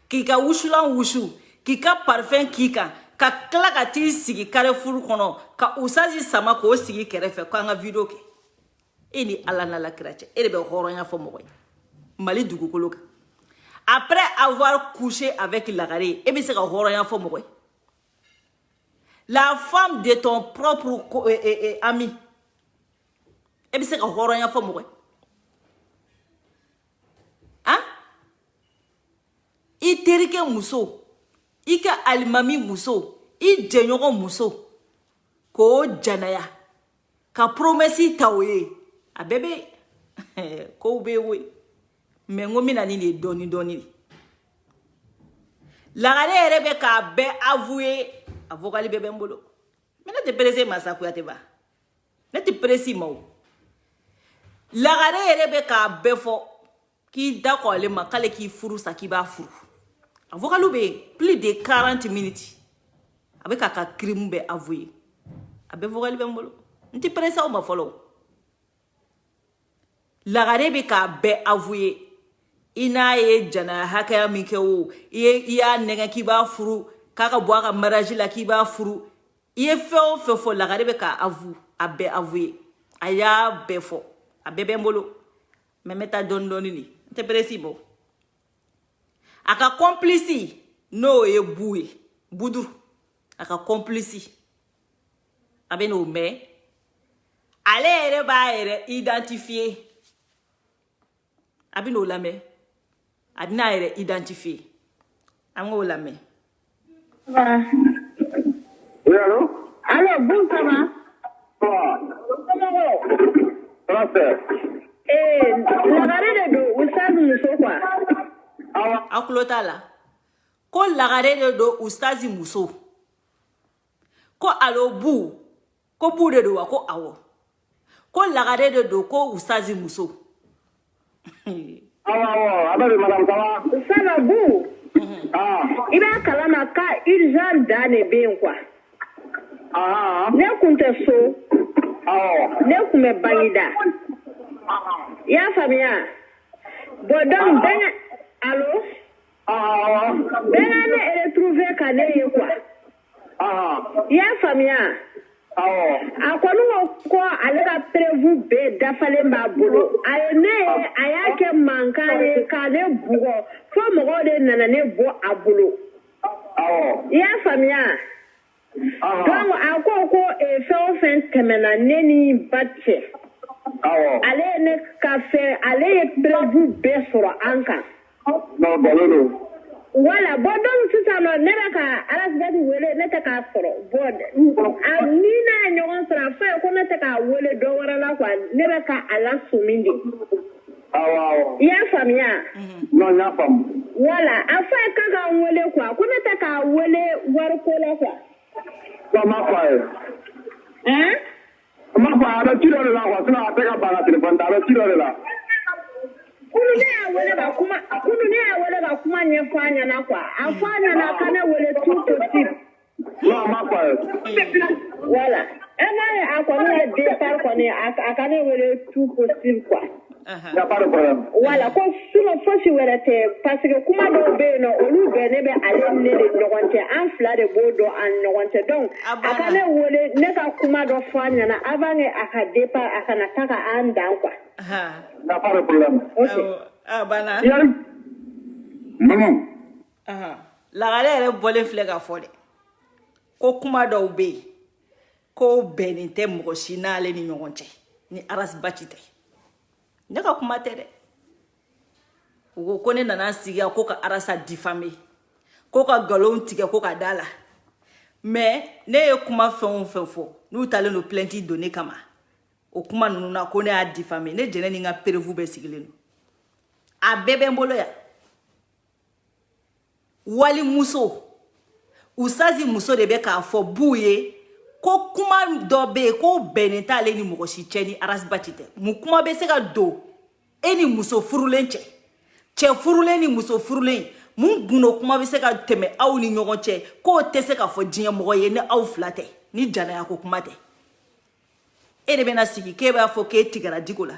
K'i ka wusulan wusu. K'i ka parfum k'i kan. Ka tila ka t'i sigi Carrefour kɔnɔ. Ka usaji sama k'o sigi kɛrɛfɛ k'an ka video kɛ. E ni Ala n'Ala kira cɛ. E de bɛ hɔrɔnya fɔ mɔgɔ ye. Mali dugukolo kan. Après avoir couché avec Lagare, e bɛ se ka hɔrɔnya fɔ mɔgɔ ye. La femme de ton propre ami. E bɛ se ka hɔrɔnya fɔ mɔgɔ ye. Hein? I terikɛ muso. I ka alimami muso. I jɛɲɔgɔn muso. K'o janaya. Ka promesse ta o ye. A bɛɛ bɛ kow bɛ wo. Mais n ko mina ni de dɔɔni dɔɔni. Lagare yɛrɛ bɛ k'a bɛɛ avouer. Avocat bɛɛ bɛ n bolo. Mais ne tɛ pressé Massa Kuyate ba. Ne tɛ pressé ma o. Lagare yɛrɛ bɛ k'a bɛɛ fɔ k'i da kɔ ale ma k'ale k'i furu sa k'i b'a furu. Avocat bɛ yen plus de 40 minutes. A bɛ k'a ka crime bɛɛ avouer. A bɛɛ avocat bɛ n bolo. N tɛ pressé aw ma fɔlɔ. Lagare bɛ k'a bɛɛ avouer. I n'a ye janaya hakɛya min kɛ o. I y'a nɛgɛ k'i b'a furu. K'a ka bɔ a ka mariage la k'i b'a furu. I ye fɛn o fɛn fɔ Lagare bɛ k'a a bɛɛ avouer. A y'a bɛɛ fɔ. A bɛɛ bɛ n bolo. Mais n bɛ taa dɔɔni dɔɔni de. N tɛ pressé bɔ. A ka complice n'o ye Bu ye. Buduru. A ka complice. A bɛ n'o mɛn. Ale yɛrɛ b'a yɛrɛ identifier. A bɛ n'o lamɛn. A bɛ n'a yɛrɛ identifier. An k'o lamɛn. Oui, allô? Allô, bon, ça va? Lagare de do Ustaz muso quoi. A kulo t'a la. Ko Lagare de do Ustaz muso. Ko alo Bu. Ko Bu de do wa ko awɔ. Ko Lagare de do ko Ustaz muso. Awɔ, abali madame ça va? Ça va Bu. I b'a kalama ka urgent da ne bɛ yen quoi. Ne kun tɛ so. Ne kun bɛ Baginda. I y'a faamuya. Bon donc bɛɛ allo. Bɛɛ ne retrouver ka ne ye quoi. I y'a faamuya. A kɔni ko ale ka prévu bɛɛ dafalen b'a bolo. A ye ne ye a y'a kɛ mankan ye k'ale bugɔ fo mɔgɔw de nana ne bɔ a bolo. I y'a faamuya. Donc a ko fɛn o fɛn tɛmɛna ne ni ba cɛ. Ale ye ne ka fɛn ale ye prévu bɛɛ sɔrɔ an kan. Voilà, bon donc sisan nɔ ne bɛ ka Alasibɛti wele ne tɛ k'a sɔrɔ. Bon ni n'a ye ɲɔgɔn sɔrɔ a fɔ ye ko ne tɛ k'a wele dɔ wɛrɛ la quoi ne bɛ ka a lasumi de. I y'a faamuya? Non, n y'a faamu. Voilà, a fɔ ye k'a k'an wele quoi ko ne tɛ k'a wele wariko la quoi. N m'a fɔ a ye. Hein? N m'a fɔ a bɛ ci dɔ de la quoi sinon a tɛ ka ban ka téléphone ta a bɛ ci dɔ de la. Kunu ne y'a wele ka kuma ɲɛfɔ a ɲɛna quoi a fɔ a ɲɛna ka ne wele tout possible. Non, n m'a fɔ a ye. Voilà, n'a ye a kɔni ye départ kɔni a ka ne wele tout possible quoi. Y a pas de problème. Voilà, ko sinon fosi wɛrɛ tɛ parce que kuma dɔw bɛ yen nɔ olu bɛɛ ne bɛ ale ni ne de ɲɔgɔn cɛ an fila de b'o dɔn an ɲɔgɔn cɛ donc a ka ne wele ne ka kuma dɔ fɔ a ɲɛna avant que a ka départ a kana taa ka an dan quoi. Y a pas de problème. Ok. Bana. Maman. Lagare yɛrɛ bɔlen filɛ ka fɔ dɛ. Ko kuma dɔw bɛ yen ko bɛnnen tɛ mɔgɔ si n'ale ni ɲɔgɔn cɛ ni Arasibati tɛ. Ne ka kuma tɛ dɛ. U ko ne nana sigi ko ka Arasa diffamer ko ka galon tigɛ ko ka dala. mais ne ye kuma fɛn o fɛn fɔ n'u talen no plainte donner kama o kuma ninnu na ko ne y'a diffamé ne jɛnɛ ni n ka preuve bɛɛ sigilen no a bɛɛ bɛ n bolo yan wali muso usazi muso de bɛ k'a fɔ b'u ye ko kuma dɔ bɛ yen ko bɛnnen t'ale ni mɔgɔ si cɛ ni arasibati tɛ mun kuma bɛ se ka don e ni muso furulen cɛ cɛ furulen ni muso furulen mun gundo kuma bɛ se ka tɛmɛ aw ni ɲɔgɔn cɛ k'o tɛ se ka fɔ diɲɛ mɔgɔ ye ni aw fila tɛ ni janaya ko kuma tɛ e de bɛna sigi k'e b'a fɔ k'e tigɛra digo la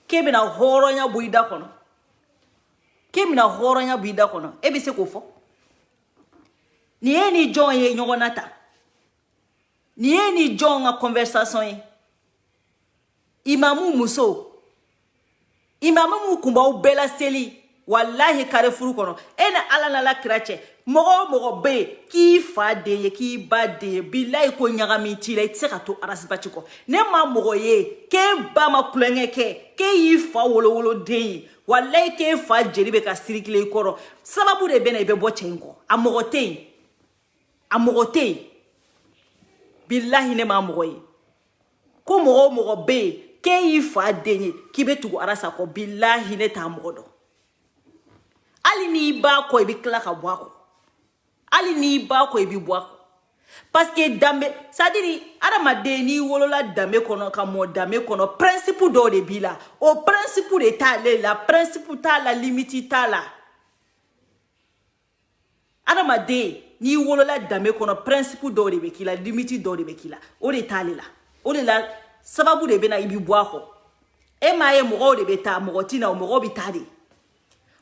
k'e bɛna hɔrɔnya bɔ i da kɔnɔ k'e bɛna hɔrɔnya bɔ i da kɔnɔ e bɛ se k'o fɔ nin ye ni jɔn ye ɲɔgɔn na ta nin ye ni jɔn ka conversation ye imamu muso imamu mu kun b'aw bɛɛ la seli wallahi kare furu kɔnɔ e ni ala n'ala kira cɛ mɔgɔ o mɔgɔ bɛ yen k'i fa den ye k'i ba den ye bilayi ko ɲagami t'i la i tɛ se ka to arasibati kɔ ne ma mɔgɔ ye k'e ba ma kulonkɛ kɛ k'e y'i fa wolowolo den ye wallahi k'e fa jeli bɛ ka sirikile i kɔrɔ sababu de bɛ na i bɛ bɔ cɛ in kɔ a mɔgɔ tɛ yen a mɔgɔ tɛ yen bilahi ne ma mɔgɔ ye ko mɔgɔ o mɔgɔ bɛ yen k'e y'i fa den ye k'i bɛ tugu arasa kɔ bilahi ne t'a mɔgɔ dɔn hali n'i b'a kɔ i bɛ tila ka bɔ a kɔ hali n'i b'a kɔ i bɛ bɔ a kɔ parce que danbe c'est-à-dire adamaden n'i wolola danbe kɔnɔ ka mɔ danbe kɔnɔ principe dɔw de b'i la o principe de t'ale la principe t'a la limite t'a la adamaden n'i wolola danbe kɔnɔ principe dɔw de bɛ k'i la limite dɔw de bɛ k'i la o de t'ale la o de la sababu de bɛ na i bɛ bɔ a kɔ e m'a ye mɔgɔw de bɛ taa mɔgɔ tina o mɔgɔw bɛ taa de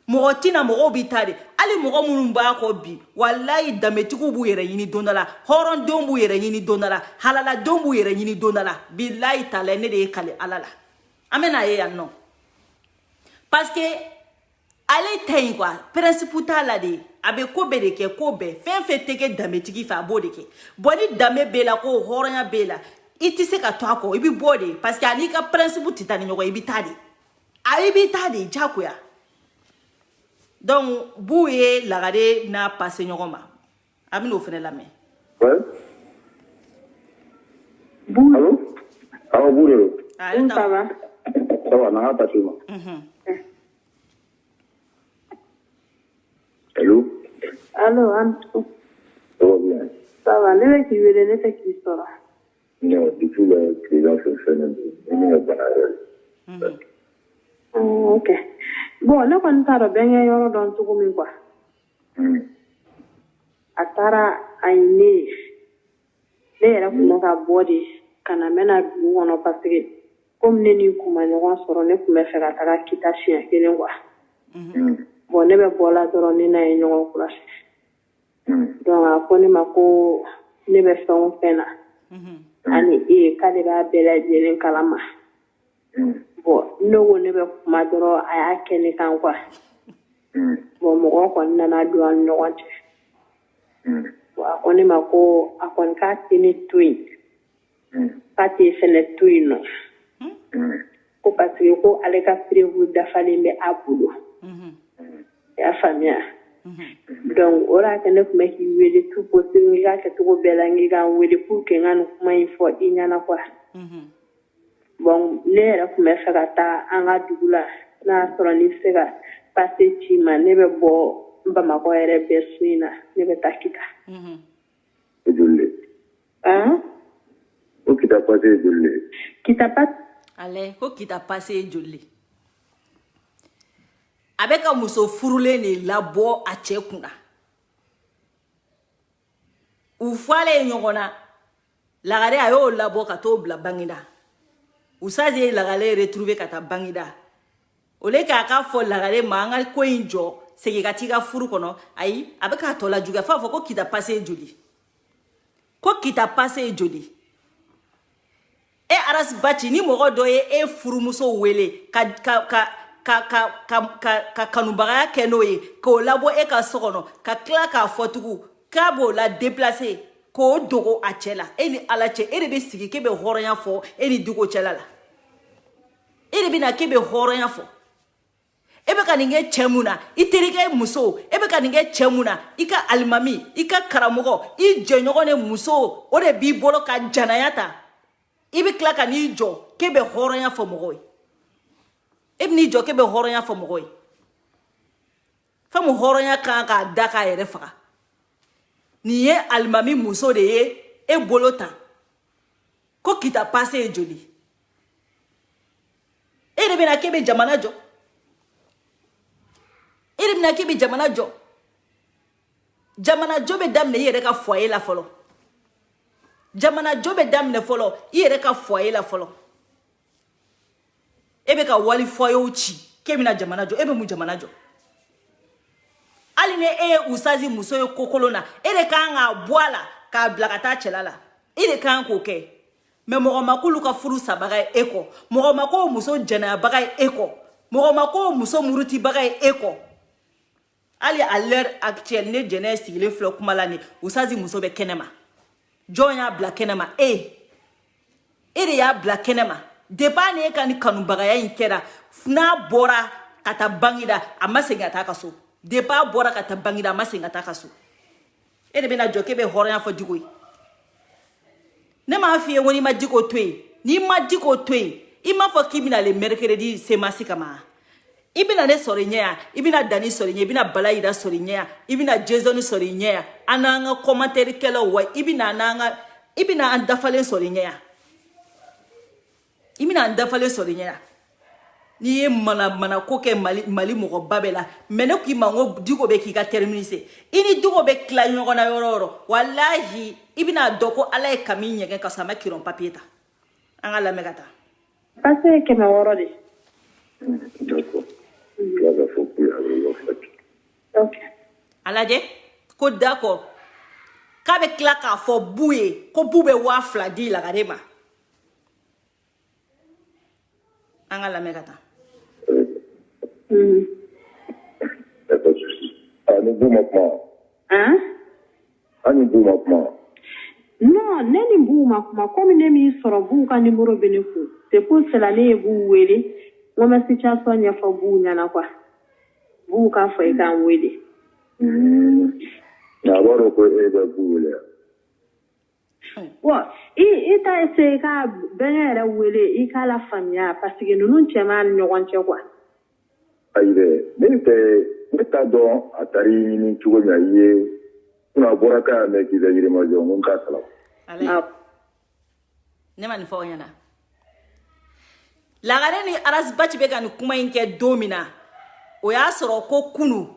mɔgɔ tina mɔgɔw bɛ taa de hali mɔgɔ minnu b'a kɔ bi walayi danbetigiw b'u yɛrɛ ɲini don dɔ la hɔrɔndenw b'u yɛrɛ ɲini don dɔ la halaladenw b'u yɛrɛ ɲini don dɔ la bilayi taala ne de ye kale ala la an bɛ n'a ye yan nɔ parce que ale ta yen quoi principe t'a la de a bɛ ko bɛɛ de kɛ ko bɛɛ fɛn fɛn tɛ kɛ danbetigi fɛ a b'o de kɛ bon ni danbe b'e la ko hɔrɔnya b'e la i tɛ se ka to a kɔ i bɛ bɔ de parce que a n'i ka principe tɛ taa ni ɲɔgɔn ye i bɛ taa de i bɛ taa de diyagoya donc b'u ye lagare n'a passe ɲɔgɔn ma a bɛ n'o fana lamɛn. Bou. Allô? Alors, vous le. Ça va? Ça va, n'a pas passé moi. Allô? Allô, Antou. Ça va bien. Ça va, ne bɛ k'i wele ne tɛ k'i sɔrɔ. Non, du tout, là, les gens se font un peu. Ok. Bon, ne kɔni t'a dɔn bɛnkɛ yɔrɔ dɔn cogo min quoi. A taara a ye ne yɛrɛ kun bɛ ka bɔ de ka na n bɛna dugu kɔnɔ parce que komi ne n'i kun ma ɲɔgɔn sɔrɔ ne kun bɛ fɛ ka taga kita siɲɛ kelen quoi. Bon ne bɛ bɔ la dɔrɔn ne n'a ye ɲɔgɔn kɔlɔsi. Donc a ko ne ma ko ne bɛ fɛn o fɛn na ani k'ale b'a bɛɛ lajɛlen kalama. Bon ne ko ne bɛ kuma dɔrɔn a y'a kɛ ne kan quoi. Bon mɔgɔ kɔni nana don an ni ɲɔgɔn cɛ. Bon a ko ne ma ko a kɔni k'a tɛ ne to yen k'a tɛ fɛnɛ to yen nɔ ko parce que ko ale ka preuve dafalen bɛ a bolo i y'a faamuya donc o de y'a kɛ ne tun bɛ k'i wele tout possible i k'a kɛcogo bɛɛ la n k'i k'an wele pour que n ka nin kuma in fɔ i ɲɛna quoi. Bon ne yɛrɛ tun bɛ fɛ ka taa an ka dugu la n'a y'a sɔrɔ ni bɛ se ka passe ci ma ne bɛ bɔ Bamakɔ yɛrɛ bɛɛ su in na ne bɛ taa kita. Joli? Ko kita passe joli? Kita passe. Ale ko kita passe joli? A bɛ ka muso furulen de labɔ a cɛ kunna. U fɔlen ɲɔgɔn na lagare a y'o labɔ ka t'o bila Bangida. Usaze ye lagare retrouver ka taa Bangida. Ole k'a ka fɔ lagare ma an ka ko in jɔ segin ka t'i ka furu kɔnɔ ayi a bɛ k'a tɔ lajuguya f'a fɔ ko kita passe joli? Ko kita passe joli? E arasibaci ni mɔgɔ dɔ ye e furumuso wele ka kanubagaya kɛ n'o ye k'o labɔ e ka so kɔnɔ ka tila k'a fɔ tugun k'a b'o la déplacer k'o dogo a cɛ la e ni ala cɛ e de bɛ sigi k'e bɛ hɔrɔnya fɔ e ni dugo cɛla la e de bɛ na k'e bɛ hɔrɔnya fɔ ebe ka ninge chemuna iterike muso ebe ka ninge chemuna ika alimami ika karamogo I jenyogo ne muso o de bi bolo ka janayata ibi kla ka ni jo kebe horonya fo mogoy ebe ni jo kebe horonya fo mogoy famu horonya kan ka daka yere faga ni ye alimami muso de ye e bolota ko kita passe joli ere bena kebe jamana jo ere bena kebe jamana jo be damne yere ka foyer la folo jamana jo be damne folo yere ka foyer la folo ebe ka wali foyer uchi kebe na jamana jo ebe mu jamana jo aline usazi muso yo kokolona ere ka nga boala ka blakata chelala ere ka ko ke me mogo makulu ka furu sabaga eko mogo mako muso jana baga eko mogo mako muso muruti baga eko ali à l'heure actuelle ne jene sigile flo kumala ni usazi muso be kenema jonya bla kenema ere ya bla kenema depa ne ka ni kanu baga ya inkera na bora kata bangida amasenga takaso depa bora kata bangida amasenga takaso ere bena joke be horan fo digoi ne ma fi woni ma diko twe ni ma diko twe ima fo kibina le mercredi se masikama ibina ne sorinya ibina dani sorinya ibina balayida sorinya ibina jason sorinya ananga commentaire kelo wa ibina nanga ibina andafale sorinya ibina andafale sorinya ni mana ko ke mali mo babela mene ki mango diko be ki ka terminer ini diko be kla nyoko na yororo wallahi ibina doko ala e kaminye ke kasama kiron papieta anga la megata passe ke ma woro de D'accord. Là, faut plus aller en fait. ok alaje ko d'accord ka be kla ka fo buye ko bube wa fladi la garema anga la megata Pas de souci. À nouveau maintenant. hein À nouveau maintenant. non ne ni bu ma kuma comme ne mi soro bu ka numéro bene ku c'est pour cela ne bu wele mo ma situation ya fa bu nyana kwa bu ka fa e kan wele Na baro ko e da bule. wa ta ese ka benere wele I ka la famia parce que nous chema nyogon che kwa Aïe, mais t'as donc à tari ni tu vois mais kuna bora ka me ki da yire ma jo mun ka sala. ala ne man fo yana la gare ni aras batch be kan kuma inke domina o ya soro ko kunu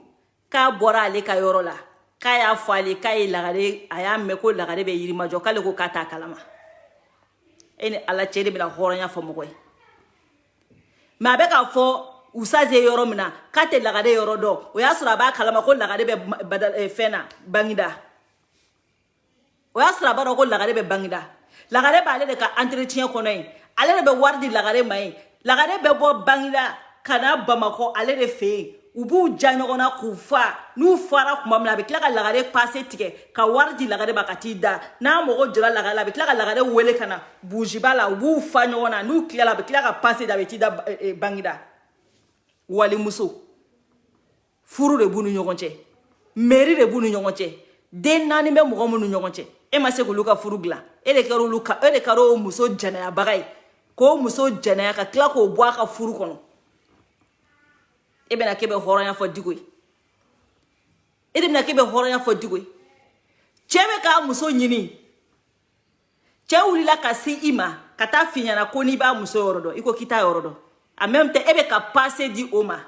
ka bora ale ka yorola ka ya fo ale ka yi la gare aya me ko la gare be yiri ma jo kale ko kata kalama ene ala chede bila horonya fo mogoy ma be ka fo usaze yoro mina kate la gare yoro do o ya soro ba kalama ko la gare be badal fena bangida o ya soro ba ko la gare be bangida la gare ba ale de ka entretien kono yi ale be wardi la gare mai la gare be bo bangida kana bamako ale de fe ubu janyogona kufa nu fara kuma mla be klaka la gare passer tike ka wardi la gare ba katida na mogo jira la gare be klaka la gare wele kana bujibala ubu fanyogona nu klala be klaka passer da betida bangida wali muso furu de bunu nyogonche meri de bunu nyogonche den nani be mogo munu nyogonche e ma se ko luka furu gla e de karo luka e de karo muso jana ya bagay ko muso jana ya ka kla ko bwa ka furu kono e be na kebe horonya fo digoy e de na kebe horonya fo digoy chebe ka muso nyini che wulila ka si ima kata finya na ko ni ba muso yorodo iko kita yorodo en même temps ebe ka passer di oma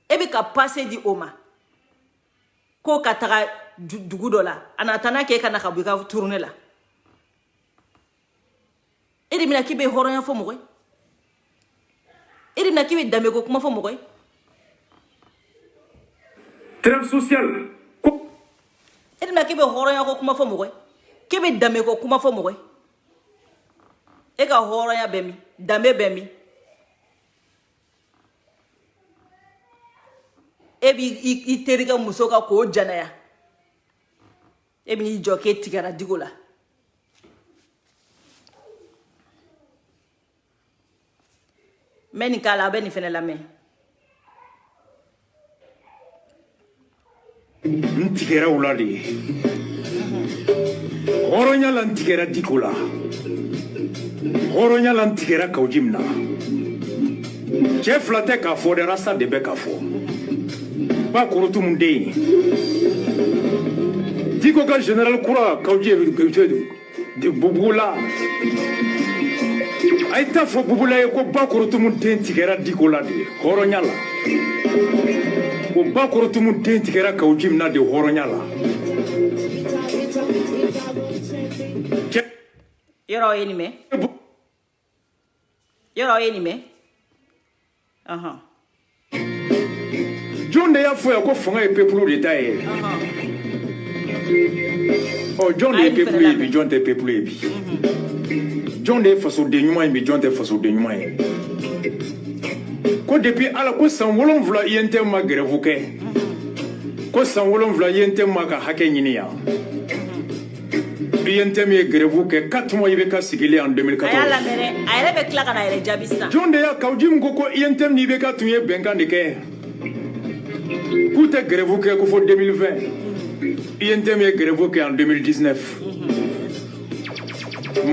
ebe ka passer di oma ko katara dugudola anatana ke kana ka buka tourner la ede mina kibe horonya fo mogoy ede mina kibe dambe ko kuma fo mogoy trêve sociale ede mina kibe horonya ko kuma fo mogoy kibe dambe ko kuma fo mogoy e ka horonya bemi dambe bemi ebi iterika musoka ko janaya ebi ni joke tigara digola meni kala be ni fene la me tigɛra u la de ye hɔrɔnya la n tigɛra Diko la hɔrɔnya la n tigɛra Kawujim na cɛ fila tɛ k'a fɔ dɛ Rasta de bɛ k'a fɔ ba Korotumu den Diko ka général kura Kawujim de Bubula a ye taa fɔ Bubula ye ko ba Korotumu den tigɛra Diko la de hɔrɔnya la ko ba Korotumu den tigɛra Kawujim na de hɔrɔnya la yɔrɔ ye nin mɛn yɔrɔ ye nin mɛn John de y'a fɔ yan ko fanga ye peuple de ta ye John de ye peuple ye bi John tɛ peuple ye bi John de ye fasoden ɲuman ye bi John tɛ fasoden ɲuman ye ko depuis Ala ko san 7 INTM ma grève kɛ ko san 7 INTM ma ka hakɛ ɲini yan INTM ye grève kɛ 4 mois i bɛ ka sigili en 2014 a y'a lamɛn a yɛrɛ bɛ tila ka na yɛrɛ jaabi sisan John de y'a Kawujim ko INTM ni bɛ ka tun ye bɛnkan de kɛ k'u tɛ grève kɛ ko fo 2020 INTM ye grève kɛ en 2019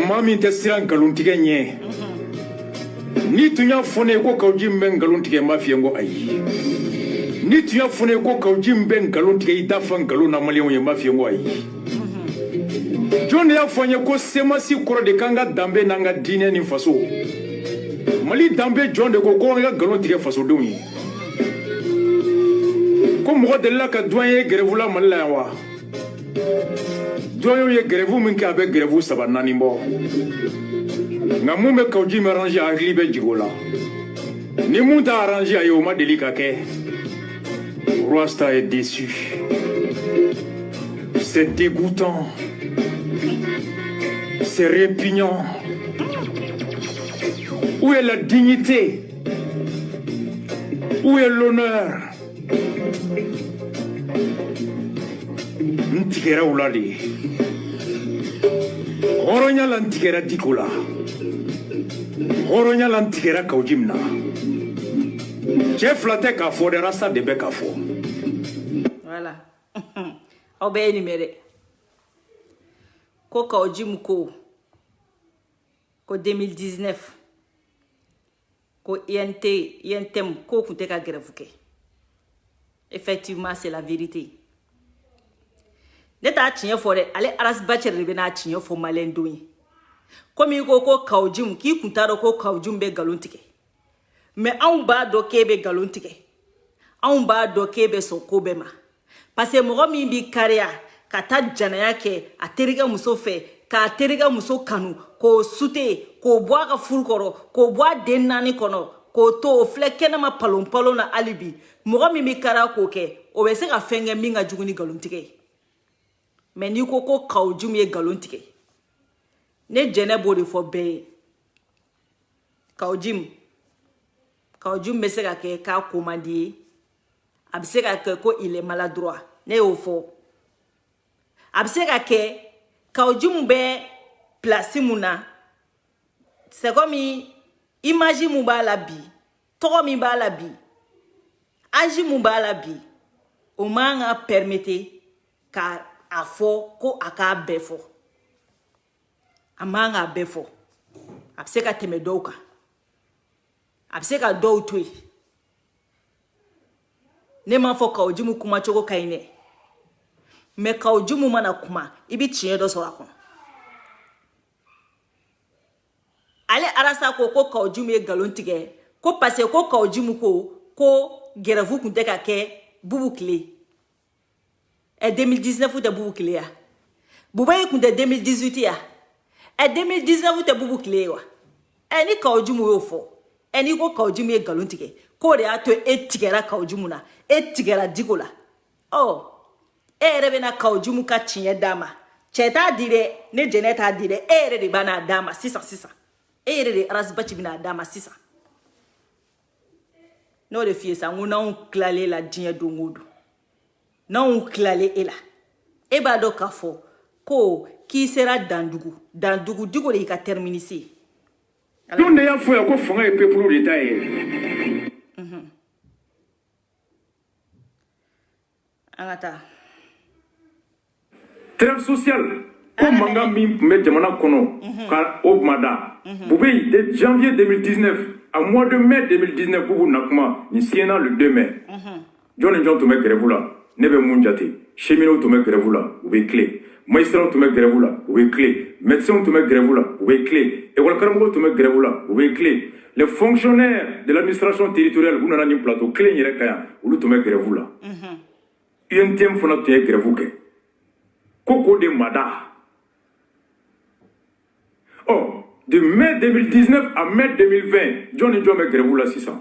maa min tɛ siran nkalontigɛ ɲɛ ni tun y'a fɔ ne ye ko Kawujim bɛ nkalon tigɛ n b'a f'i ye n ko ayi ni tun y'a fɔ ne ye ko Kawujim bɛ nkalon tigɛ i t'a fɔ nkalon na maliyɛnw ye n b'a f'i ye n ko ayi John de y'a fɔ n ye ko semasi kɔrɔ de kan ka danbe n'an ka diinɛ ni faso Mali danbe John de ko an ka nkalon tigɛ fasodenw ye ko mɔgɔ delila ka doyen ye grève la Mali la yan wa doyen ye grève min kɛ a bɛ grève 3-4 bɔ nka mun bɛ Kawujim arranger a hakili bɛ jigin o la ni mun t'a arranger a ye o ma deli ka kɛ Rasta est déçu c'est dégoûtant c'est répugnant où est la dignité où est l'honneur n tigɛra u la de ye hɔrɔnya la n tigɛra Diko la hɔrɔnya la n tigɛra Kawujim na cɛ fila tɛ k'a fɔ dɛ Rasta de bɛ k'a fɔ voilà aw bɛɛ ye nin mɛn dɛ ko Kawujim ko 2019 ko INTM ko kun tɛ ka grève kɛ effectivement c'est la vérité ne t'a tiɲɛ fɔ dɛ ale Aras Bacɛri de bɛ n'a tiɲɛ fɔ maliyɛndenw ye komi i ko Kawujim k'i kun t'a dɔn ko Kawujim bɛ nkalon tigɛ mais anw b'a dɔn k'e bɛ nkalon tigɛ anw b'a dɔn k'e bɛ sɔn ko bɛɛ ma parce que mɔgɔ min b'i kariya ka taa janaya kɛ a terikɛ muso fɛ k'a terikɛ muso kanu k'o sute k'o bɔ a ka furu kɔrɔ k'o bɔ a den 4 kɔnɔ k'o to o filɛ kɛnɛma palon na hali bi mɔgɔ min b'i kariya k'o kɛ o bɛ se ka fɛn kɛ min ka jugu ni nkalon tigɛ ye mais n'i ko ko Kawujim ye nkalon tigɛ ne jɛnɛ b'o de fɔ bɛɛ ye Kawujim bɛ se ka kɛ k'a ko man di ye a bɛ se ka kɛ ko il est maladroit ne y'o fɔ a bɛ se ka kɛ Kawujim bɛ place mun na c'est comme image mun b'a la bi tɔgɔ min b'a la bi âge mun b'a la bi o man ka permettre ka a fɔ ko a k'a bɛɛ fɔ a man ka bɛɛ fɔ a bɛ se ka tɛmɛ dɔw kan a bɛ se ka dɔw to yen ne m'a fɔ Kawujim kuma cogo ka ɲi dɛ mais Kawujim mana kuma i bɛ tiɲɛ dɔ sɔrɔ a kɔnɔ ale Arasa ko Kawujim ye nkalon tigɛ ko parce que ko Kawujim ko grève kun tɛ ka kɛ Bubu tile 2019 tɛ Bubu tile ya Buba ye kun tɛ 2018 ya 2019 tɛ Bubu tile wa ni Kawujim y'o fɔ n'i ko Kawujim ye nkalon tigɛ k'o de y'a to e tigɛra Kawujim na e tigɛra Diko la e yɛrɛ bɛna Kawujim ka tiɲɛ d'a ma cɛ t'a di dɛ ne jɛnɛ t'a di dɛ e yɛrɛ de b'a n'a d'a ma sisan e yɛrɛ de Aras Bacɛri bɛna d'a ma sisan n'o de f'i ye sa n ko n'anw tilalen la diɲɛ don o don n'anw tilalen e la e b'a dɔn k'a fɔ ko k'i sera Dandugu Diko de y'i ka terminus ye John de y'a fɔ yan ko fanga ye peuple de ta ye an ka taa trêve sociale. Comme manga mi met jamana kono ka obmada. Boubé de janvier 2019 à mois de mai 2019 boubou nakuma ni siena le 2 mai. John et John to make grève là. Nebe munjati. Cheminot to make grève là. Boubé clé. Magistrat to make grève là. Boubé clé. Médecin to make grève là. Boubé clé. École Karambo to make grève là. Boubé clé. Les fonctionnaires de l'administration territoriale vous n'avez pas plateau clé ni rekaya. Ou to make grève là. UNTM fona to make grève ke. Koko de mada. Oh, de mai 2019 à mai 2020, John et John me grève là 600.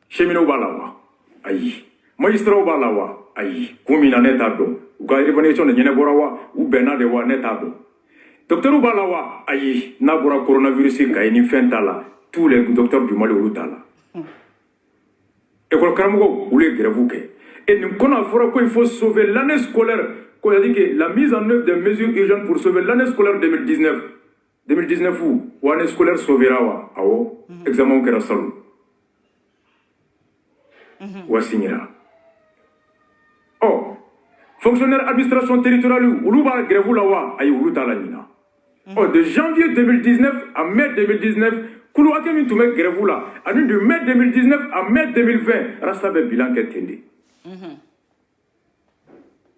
Cheminot balawa. Aïe. Magistrat balawa. Aïe. Combien neta do. Ou ka revention de nyene borawa ou bena de wa neta do. Docteur balawa. Aïe. Na bora coronavirus ka ni fentala. Tous les docteurs du Mali ou tala. École Karamogo ou les grève ke. Et nous connaissons qu'il faut sauver l'année scolaire. Qu'on a dit que la mise en œuvre des mesures urgentes pour sauver l'année scolaire 2019. 2019 ou année scolaire sauvera wa awo examen kera salu wa signera oh fonctionnaire administration territoriale ulu ba grève la wa ay ulu tala nina oh de janvier 2019 à mai 2019 kulu akemi to me grève la ani de mai 2019 à mai 2020 rasta be bilan ketende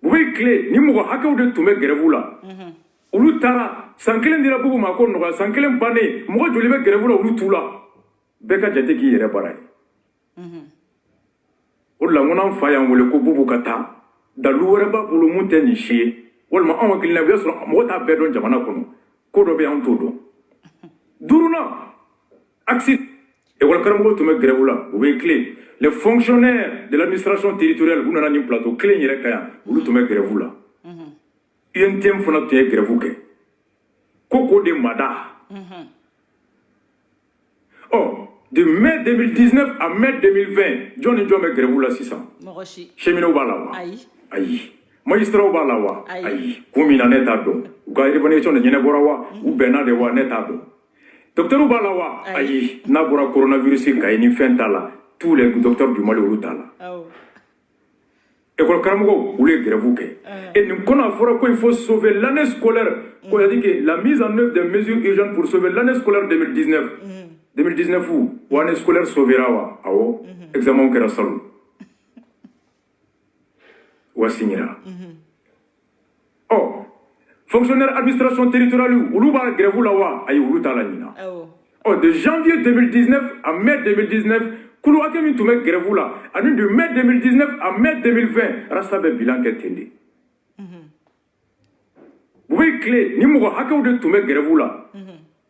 vous voyez clé ni mo hakaw de to me grève la ulu tara sankelen dira bugu ma ko no sankelen bane mo joli be grève la ulu tula be ka jate ki yere baray o la ngona fa ya wole ko bubu kata dalu wore ba bulu munte ni shie wol ma on kilina be so mo ta be don jamana kono ko do be an todo duruna accident et wol karambo to me grève la vous voyez clé les fonctionnaires de l'administration territoriale vous n'avez pas plateau clé yere kaya ulu to me grève la UNTM fona to grève ke Koko de Mada. Oh, de mai 2019 à mai 2020, John et John me grève là 600. Cheminot balawa. Aïe. Magistrat balawa. Aïe. Combien neta do. Ou ka revention de nyene borawa ou bena de wa neta do. Docteur balawa. Aïe. Na bora coronavirus ka ni fentala. Tous les docteurs du Mali ou tala. École Karamogo ou les grève ke. Et nous connaissons qu'il faut sauver l'année scolaire. Qu'on a dit que la mise en œuvre des mesures urgentes pour sauver l'année scolaire 2019. 2019 ou année scolaire sauvera wa awo examen kera salu. Wa signera. Oh, fonctionnaire administration territoriale ou ba grève la wa ay ulu tala nina. Oh, de janvier 2019 à mai 2019 kulu akemi to me grève la ani de mai 2019 à mai 2020 rasta be bilan ketende. Vous voyez clé ni mo hakaw de to me grève la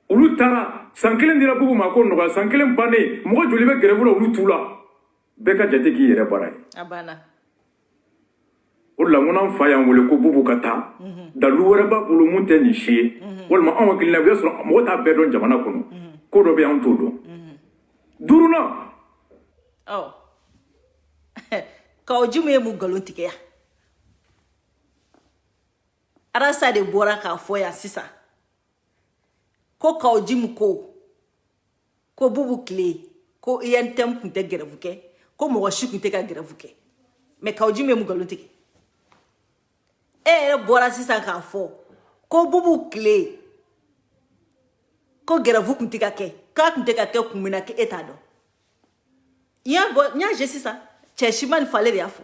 ulu tara sankelen dira bugu ma ko no sankelen bane mo joli be grève la ulu tula be ka jate ki yere baray abana o la ngona fa ya ngole ko bubu kata dalu wore ba bulu munte ni shie wol ma on kilina be so mo ta be don jamana kono ko do be an todo duruna oh ka ojume mu galotike ya arasa de bora ka foya sisa ko ka ojimu ko bubu clé ko yentem kunte gerevuke ko mo washi kunte ka gerevuke me ka ojume mu galotike bora sisa ka fo ko bubu clé ko gerevu kunte ka ke kumina ke etado nya je sisa cheshimani fale ya fo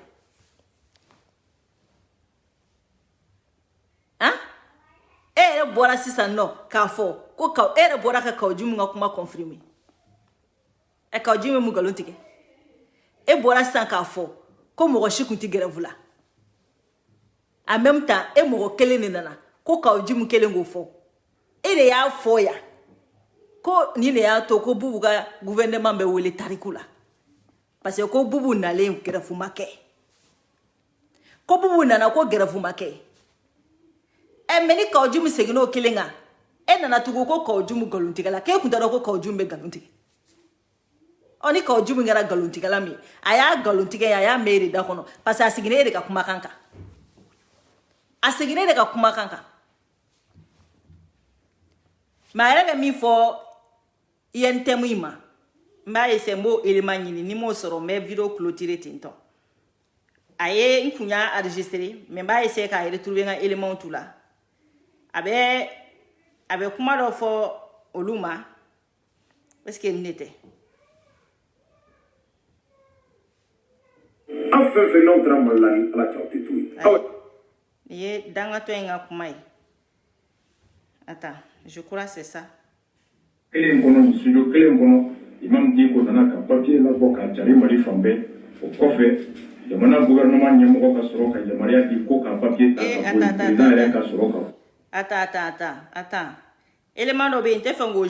bora sisa no ka fo ko ka bora ka ojumu nga kuma confirmer ka ojumu mu galontike bora sisa ka fo ko mo shikunti gerevula en même temps mo kele ni nana ko ka ojumu kele ngo fo ya fo ya ko ni ne ya to ko bubu ga gouvernement be wele tarikula parce que ko bubu na le gerefu make ko bubu nana ko gerefu make meni ka ojumu segino kilinga nana tugo ko ka ojumu galuntigala ke kundaro ko ka ojumu be galuntige oni ka ojumu ngara galuntigala mi aya galuntige ya meri da kono parce asigine de ka kuma kanka ma era mi fo yentem ima mba esembo elema nyini ni mo soro me video clôturer tinto aye nkunya enregistrer me mba ese ka retrouver un élément tout là abe kuma do fo oluma est-ce que n'était enfin fait notre amal la chauti tout ye danga to nga kuma attends je crois c'est ça kelen kono studio kelen kono imam di ko nana ka papier la boka jari mari fambe o kofe jamana gouvernement nyemo ka soro ka jamaria di ko ka papier ta ka soro ka attends élément do be inte fango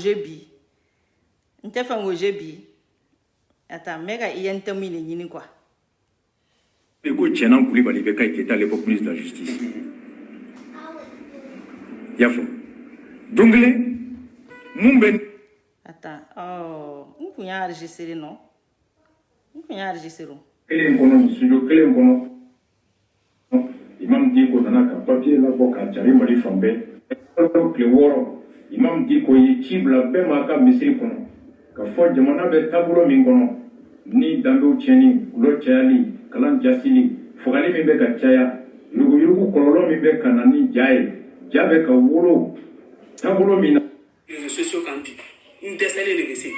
jebi attends mega yente mine nyini quoi et ko Tchenan Koulibaly be kay était à l'époque ministre de la justice yafo dongle mumben attends on peut enregistrer non on peut enregistrer kelen kono studio kelen kono imam di ko nana ka papier la boka jari mari fambe le woro imam di ko yi cibla be ma ka misiri kono ka fo jamana be tabulo min kono ni dambe cheni ulo chali kalan jasili fogali min be ka chaya yugo kololo min be kanani jabe ka wolo tabulo min les sociaux kandi une décès négocié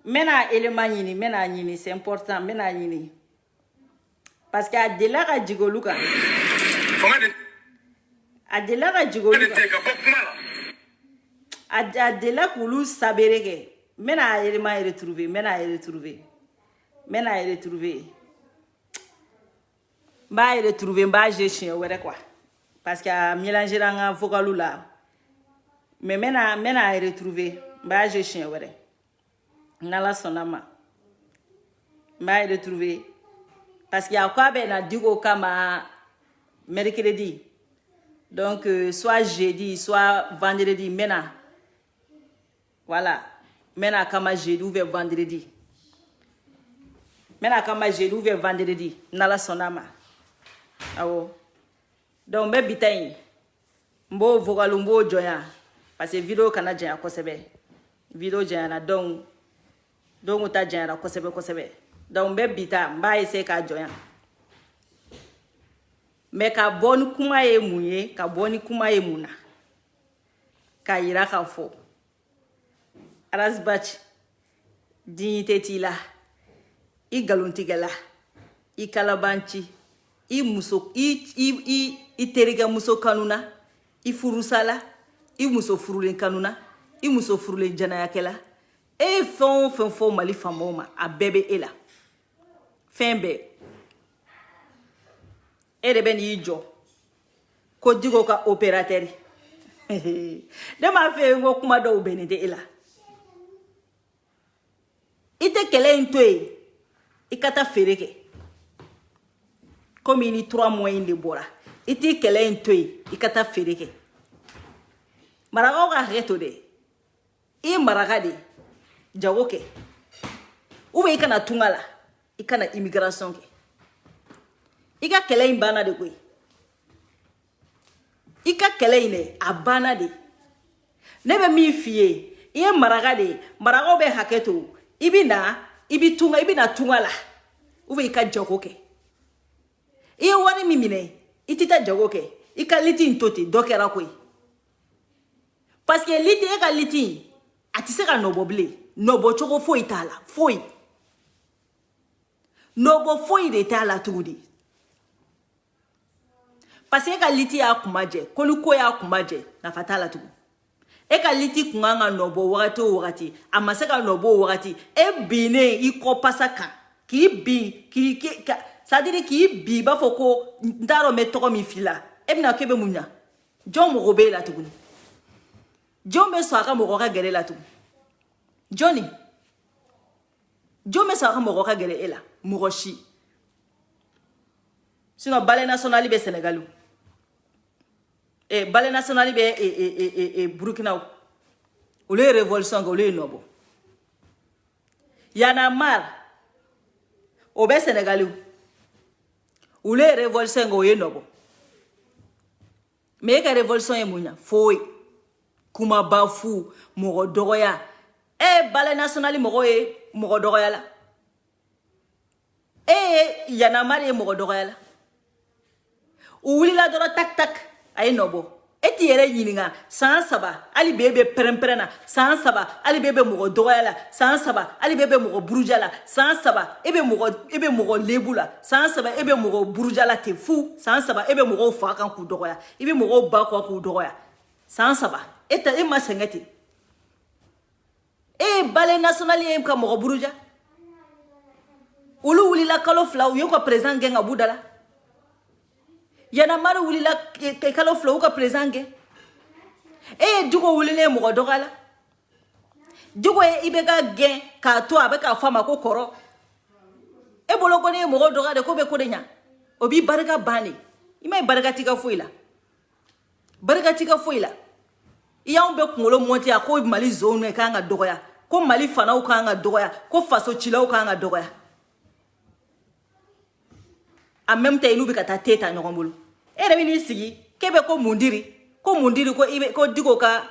mena élément nyini c'est important mena nyini parce que adela ka jigoluka adela kulu sabereke mena élément retrouver mba j'ai chien wéré quoi parce que mélanger nga vocalu là mais mena retrouver mba j'ai chien wéré nala sonama mba retrouver parce qu'il y a quoi ben na digo kama mercredi donc soit jeudi soit vendredi mena voilà mena kama jeudi ou vendredi nala sonama awo donc me bitain mbo vocalu mbo joya parce que vidéo kana joya kosebe vidéo joya na donc ta joya kosebe donc be bita mba essayer ka joya mais ka boni kuma ye muna ka yira ka fo arasbach dignité tila I galuntigala I kalabanchi I muso I terega muso kanuna I furusala I muso furulen kanuna I muso furulen janayakela e fon mali famoma a bebe ela fembe e de ben yijo ko digo ka opérateur de ma fe ngo kuma do benede ela ite kele intoe ikata fereke comme ini 3 mois inde bora ite kele intoe ikata fereke marago ga reto de I maragade jagoke ube ikana tungala ikana immigration ke ika kele imbana de koi ika kele ine abana de nebe mi fie iye maragade marago be haketo ibina tungala ube ika jagoke iye wani mimine itita jagoke ika liti intoti dokera koi parce que liti eka liti atise ka noboble nobo choko foi tala foi nobo foi de tala tudi parce que ka liti ya kumaje koluko ya kumaje na fatala tu eka liti kunganga nobo wakati amaseka nobo wakati e bine iko pasaka ki bi sadiri ki bi ba foko ndaro metoko mi fila e bina kebe munya John Mogobe la tu John me soaka mogoka gere la tu Johnny John me soaka mogoka gere ela mogoshi sino balai nationali be Sénégalu balai nationali be Burkina ou le révolution ou le nobo yana mar o be Sénégalu ou le révolution ou le nobo mais ka révolution e munya foi kuma bafu mogo dogoya balai nationali mogo dogoya la yana mar mogo dogoya la u wulila dɔrɔn tak tak a ye nɔ bɔ e t'i yɛrɛ ɲininka san 3 hali b'e bɛ pɛrɛn-pɛrɛn na san 3 hali b'e bɛ mɔgɔ dɔgɔya la san 3 hali b'e bɛ mɔgɔ buruja la san 3 e bɛ mɔgɔ lebu la san 3 e bɛ mɔgɔ buruja la ten fu san 3 e bɛ mɔgɔw fa kan k'u dɔgɔya i bɛ mɔgɔw ba kɔ k'u dɔgɔya san 3 e ma sɛgɛn ten e ye ballet national ye ka mɔgɔ buruja olu wulila kalo 2 u y'u ka président gɛn ka b'u da la Yanamari wulila kalo 2 u ka président gɛn e ye Diko wulilen mɔgɔ dɔgɔya la Diko ye i bɛ ka gɛn k'a to a bɛ k'a fɔ a ma ko kɔrɔ e bolo ko ne ye mɔgɔ dɔgɔya de ko bɛ ko de ɲa o b'i barika ban de i ma ye barika t'i ka foyi la barika t'i ka foyi la i y'anw bɛ kunkolo monter a ko Mali zone kan ka dɔgɔya ko Mali fanaw kan ka dɔgɔya ko faso cilaw kan ka dɔgɔya en même temps inu bɛ ka taa te ta ɲɔgɔn bolo e yɛrɛ bɛ n'i sigi k'e bɛ ko mundiri ko Diko ka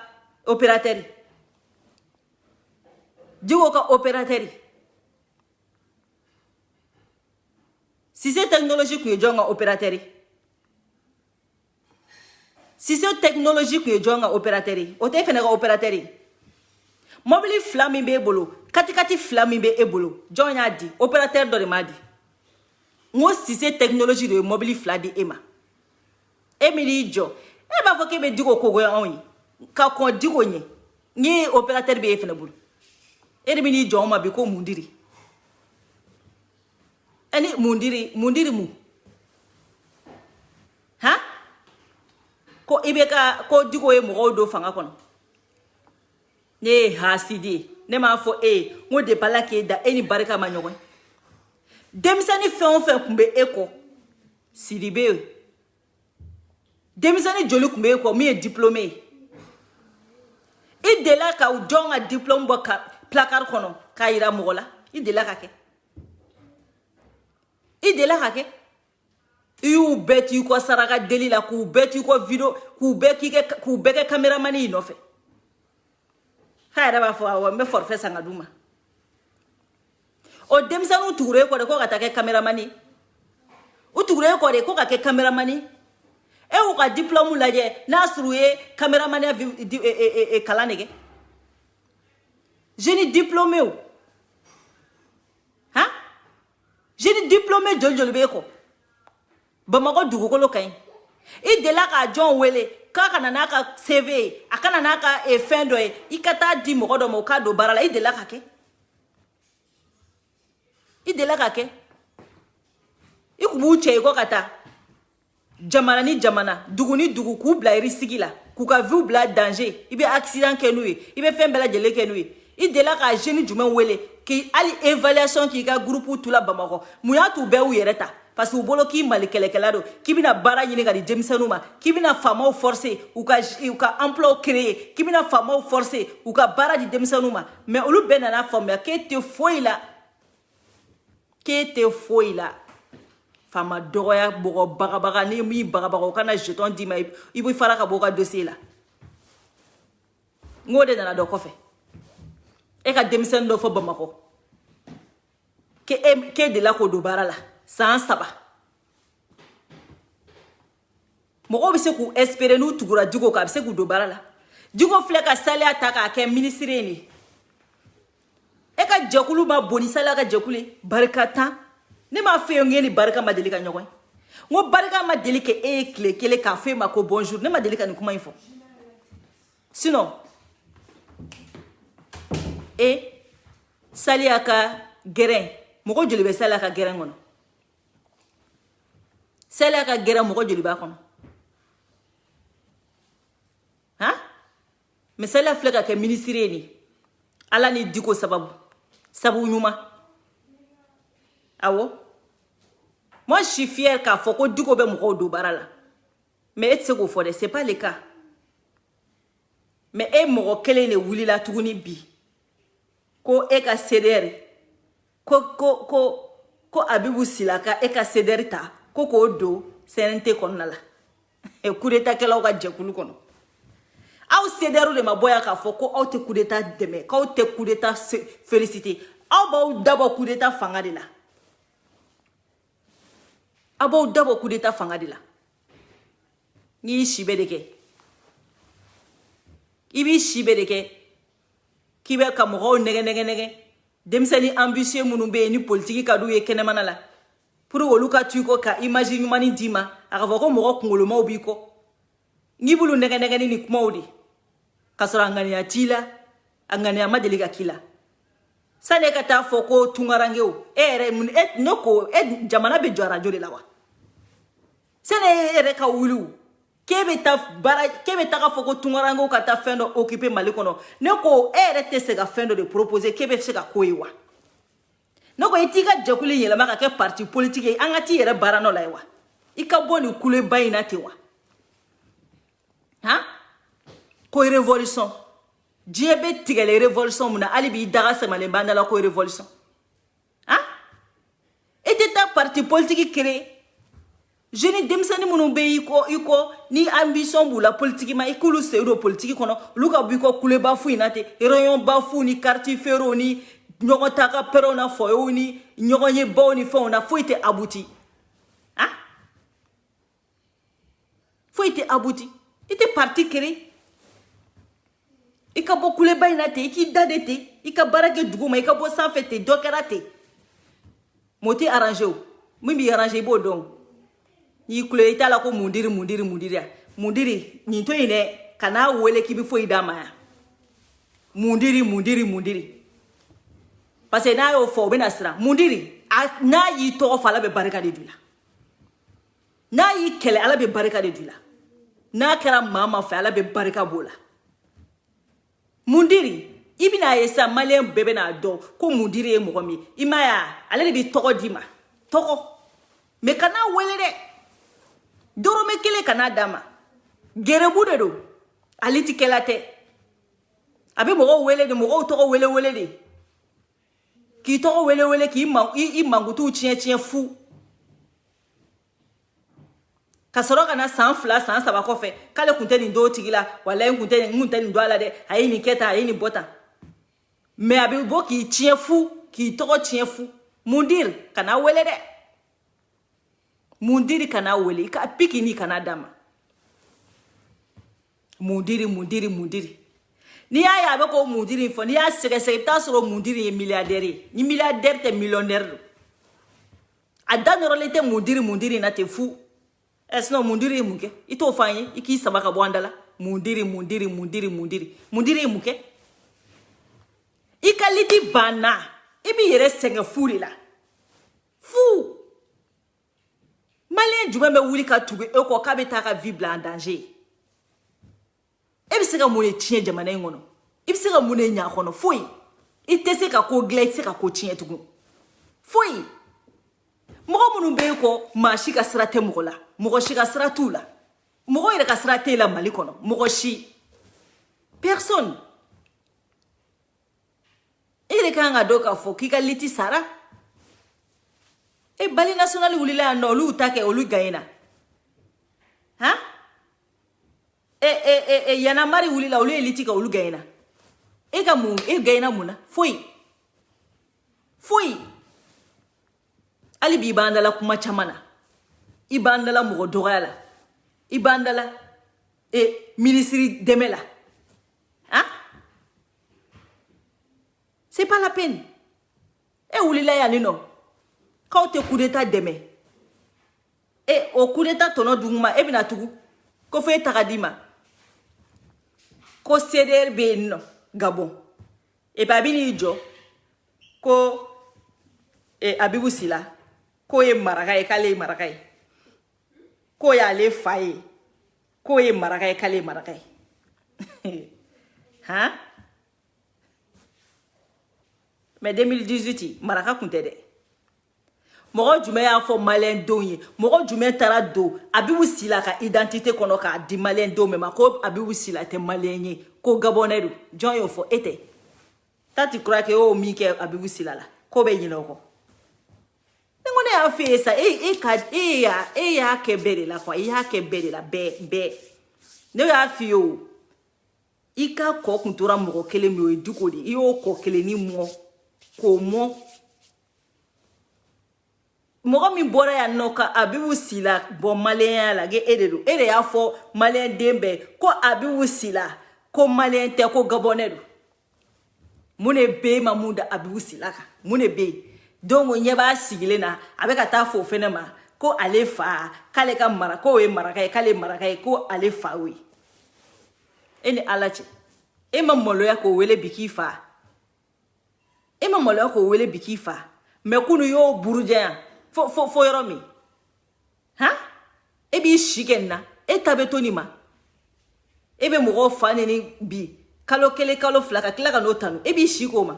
opérateur Diko ka opérateur Cissé technologie kun ye jɔn ka opérateur Cissé technologie kun ye jɔn ka opérateur o tɛ fɛnɛ ka opérateur mobili 2 min b'e bolo katikati 2 min b'e bolo jɔn y'a di opérateur dɔ de m'a di ngo Cissé technologie de mobili 2 di e ma e mi n'i jɔ e b'a fɔ k'e bɛ Diko kogoya anw ye ka kɔn Diko ɲɛ ni opérateur bɛ e fɛnɛ bolo e de bɛ n'i jɔ anw ma bi ko mundiri ani mundiri mu ha ko i bɛ ka ko Diko ye mɔgɔw don fanga kɔnɔ ne ye hasidi ne m'a fɔ e ngo de bala k'e da e ni barika ma ɲɔgɔn denmisɛnnin fɛn o fɛn kun bɛ e kɔ Sidibe denmisɛnnin joli kun bɛ e kɔ min ye diplômé ye i delila ka jɔn ka diplôme bɔ ka placard kɔnɔ k'a yira mɔgɔ la i delila ka kɛ i y'u bɛɛ t'i kɔ saraka deli la k'u bɛɛ t'i kɔ video k'u bɛɛ kɛ caméraman in nɔfɛ k'a yɛrɛ b'a fɔ awɔ n bɛ forfait san ka d'u ma o denmisɛnninw tugura e kɔ de ko ka taa kɛ caméraman ye u tugura e kɔ de ko ka kɛ caméraman ye e y'u ka diplôme lajɛ n'a sɔrɔ u ye caméraman kalan de kɛ jeune diplômé o han jeune diplômé joli b'e kɔ Bamakɔ dugukolo ka ɲi i delila k'a jɔn wele k'a ka na n'a ka CV a kana n'a ka fɛn dɔ ye i ka taa di mɔgɔ dɔ ma o k'a don baara la i delila ka kɛ i kun b'u cɛ i kɔ ka taa jamana ni jamana dugu ni dugu k'u bila risque la k'u ka vie bila danger i bɛ accident kɛ n'u ye i bɛ fɛn bɛɛ lajɛlen kɛ n'u ye i delila ka jeune jumɛn wele k'i hali évaluation k'i ka groupe tula Bamakɔ mun y'a t'u bɛɛ y'u yɛrɛ ta parce que u bolo k'i Mali kɛlɛkɛla don k'i bɛna baara ɲini ka di denmisɛnninw ma k'i bɛna faamaw forcer u ka emploi créer k'i bɛna faamaw forcer u ka baara di denmisɛnninw ma mais olu bɛɛ nana faamuya k'e tɛ foyi la faama dɔgɔya bɔgɔ bagabaga ni min bagabaga o kana jeton d'i ma i bɛ fara ka bɔ ka dossier la n k'o de nana dɔ kɔfɛ e ka denmisɛnnin dɔ fɔ Bamakɔ k'e delila k'o don baara la san 3 mɔgɔw bɛ se k'u espérer n'u tugura Diko kan a bɛ se k'u don baara la Diko filɛ ka saliya ta k'a kɛ ministre ye nin e ka jɛkulu ma bon ni saliya ka jɛkulu ye barika tan ne m'a fɔ e ye ni barika ma deli ka ɲɔgɔn ye n ko barika ma deli kɛ e ye tile kelen k'a fɔ e ma ko bonjour ne ma deli ka nin kuma in fɔ sinon saliya ka gɛrɛn mɔgɔ joli bɛ saliya ka gɛrɛn kɔnɔ saliya ka gɛrɛn mɔgɔ joli b'a kɔnɔ han mais saliya filɛ ka kɛ ministre ye nin ala ni Diko sababu ɲuman awɔ moi je suis fière k'a fɔ ko Diko bɛ mɔgɔw don baara la mais e tɛ se k'o fɔ dɛ c'est pas le cas mais e mɔgɔ kelen de wulila tuguni bi ko e ka CDR ko Abibu Silaka e ka CDR ta ko k'o don CNT kɔnɔna la coup d'état kɛlaw ka jɛkulu kɔnɔ aw CDR de ma bɔ yan k'a fɔ ko aw tɛ coup d'état dɛmɛ k'aw tɛ coup d'état féliciter aw b'aw dabɔ coup d'état fanga de la Ni shibe de ke. Ibi shibe de ke. Kibe ka mɔgɔw nɛgɛ. Denmisɛnnin ambitieux minnu bɛ yen ni politique ka d'u ye kɛnɛmana la. Pour olu ka tu ko ka image ɲuman d'i ma. A ka fɔ ko mɔgɔ kunkolomaw b'i kɔ. N'i bulu nɛgɛ ni kumaw de. Ka sɔrɔ a ŋaniya t'i la. A ŋaniya ma deli ka k'i la. Sani ka taa fɔ ko tungarange o. Jamana bɛ jɔ arajo de la wa. Sani yɛrɛ ka wuli o. K'e bɛ taa fɔ ko tungarangew ka taa fɛn dɔ occuper Mali kɔnɔ. Ne ko e yɛrɛ tɛ se ka fɛn dɔ de proposer k'e bɛ se ka ko ye wa. Ne ko i t'i ka jɛkulu yɛlɛma ka kɛ parti politique ye an ka t'i yɛrɛ baara nɔ la ye wa. I ka bɔ nin kuleba in na ten wa. Han? Ko révolution. Diɲɛ bɛ tigɛlen révolution mun na hali bi daga sɛmalen b'an da la ko révolution. Han? E tɛ taa parti politique créer. Jeune denmisɛnnin minnu bɛ iko ni ambition b'u la politique ma i k'olu se do politique kɔnɔ olu ka bɔ i kɔ kuleba fu in na ten rayon ba fu ni quartier férow ni ɲɔgɔn ta ka pɛrɛw na foyew ni ɲɔgɔn ye baw ni fɛnw na foyi tɛ abouti. Han? Foyi tɛ abouti. I tɛ parti créer. I ka bɔ kuleba in na ten i k'i da de ten i ka baara kɛ dugu ma i ka bɔ sanfɛ ten dɔ kɛra ten. Mo tɛ arranger o min b'i arranger i b'o dɔn. Ni kule i t'a la ko mundiri ya. Mundiri nin to yen dɛ kana wele k'i bɛ foyi d'a ma ya. Mundiri. Parce que n'a y'o fɔ o bɛ na siran. Mundiri n'a y'i tɔgɔ fɔ ala bɛ barika de d'u la. N'a y'i kɛlɛ ala bɛ barika de d'u la. N'a kɛra maa ma fɛ ala bɛ barika b'o la. Mundiri i bɛna ye sa maliyɛn bɛɛ bɛna dɔn ko mundiri ye mɔgɔ min ye. I ma ye ale de bɛ tɔgɔ d'i ma. Tɔgɔ. Mais kana wele dɛ. Dɔrɔmɛ kelen kana d'a ma. Gɛrɛbu de don. Ale ti kɛla tɛ. A bɛ mɔgɔw wele de mɔgɔw tɔgɔ wele de. K'i tɔgɔ wele k'i mankutu tiɲɛ fu. Ka sɔrɔ ka na san 2 san 3 kɔfɛ k'ale kun tɛ nin dɔw tigi la walayi n kun tɛ nin dɔ a la dɛ a ye nin kɛ tan a ye nin bɔ tan. Mais a bɛ bɔ k'i tiɲɛ fu k'i tɔgɔ tiɲɛ fu. Mundiri kana wele dɛ. Mundiri kana wele i ka piki ni kana d'a ma. Mundiri. N'i y'a ye a bɛ k'o mundiri fɔ n'i y'a sɛgɛsɛgɛ i bɛ taa sɔrɔ mundiri ye milliardaire ye. Ni milliardaire tɛ millionnaire don. A da nɔrɔlen tɛ mundiri na tɛ fu. Sinon mundiri ye mun kɛ? I t'o fɔ an ye i k'i saba ka bɔ an da la. Mundiri. Mundiri ye mun kɛ? I ka liti banna i b'i yɛrɛ sɛgɛn fu de la. Fu. Malien jumɛn bɛ wuli ka tugu e kɔ k'a bɛ taa ka vie bila en danger. E bɛ se ka mun de tiɲɛ jamana in kɔnɔ? I bɛ se ka mun de ɲɛ a kɔnɔ? Foyi. I tɛ se ka ko dilan i tɛ se ka ko tiɲɛ tugun. Foyi. Mɔgɔ minnu bɛ e kɔ maa si ka sira tɛ mɔgɔ la. Mɔgɔ si ka sira t'u la. Mɔgɔ yɛrɛ ka sira tɛ e la Mali kɔnɔ. Mɔgɔ si. Personne. E yɛrɛ kan ka dɔn k'a fɔ k'i ka liti sara. E Bali national wulila yan nɔ olu ta kɛ olu gagné na. Han? Yanamari wulila olu ye liti kɛ olu gagné na. E ka mun e gagné na mun na? Foyi. Ali bi b'an dala kuma caman na. I b'an dala mɔgɔ dɔgɔya la. I b'an dala ministre dɛmɛ la. Hein? C'est pas la peine. E wulila yan nɔ. K'aw tɛ coup d'état dɛmɛ. O coup d'état tɔnɔ duguma e bɛna tugu. Ko fo e ta ka d'i ma. Ko CDR bɛ yen nɔ Gabon. Et puis a bɛ n'i jɔ ko Abibu Sila ko ye maraka ye k'ale ye maraka ye. Ko y'ale fa ye. Ko ye maraka ye k'ale ye maraka ye. Hein? Mais 2018 maraka kun tɛ dɛ. Mɔgɔ jumɛn y'a fɔ malien denw ye? Mɔgɔ jumɛn taara don Abibu Sila ka identité kɔnɔ k'a di malien denw ma ko Abibu Sila tɛ malien ye ko gabonais don. Jɔn y'o fɔ? E tɛ. Ta tu crois que o min kɛ Abibu Sila la ko bɛ ɲinɛ o kɔ? Ne ko ne y'a f'e ye sa e y'a kɛ bɛɛ de la quoi. I y'a kɛ bɛɛ de la bɛɛ. Ne y'a f'i ye o. I ka kɔ kun tora mɔgɔ kelen min o ye Duko de. I y'o kɔ kelen ni mɔ k'o mɔ. mɔgɔ min bɔra yan nɔ ka Abibu Sila bɔ maliyɛnya la e de don e de y'a fɔ maliyɛn den bɛɛ ko Abibu Sila ko maliyɛn tɛ ko gabɔnɛ don mun de bɛ ma mun da Abibu Sila kan mun de bɛ donc o ɲɛ b'a sigilen na a bɛ ka taa fɔ o fɛnɛ ma ko ale fa k'ale ka mara ko o ye maraka ye k'ale maraka ye ko ale fa o ye e ni Ala cɛ e ma maloya k'o wele bi k'i fa e ma maloya k'o wele bi k'i fa mais kunu y'o buruja yan fo yɔrɔ min han e b'i si kɛ nin na e ta bɛ to nin ma e bɛ mɔgɔw fa neni bi kalo kelen kalo fila ka tila ka n'o tanu e b'i si k'o ma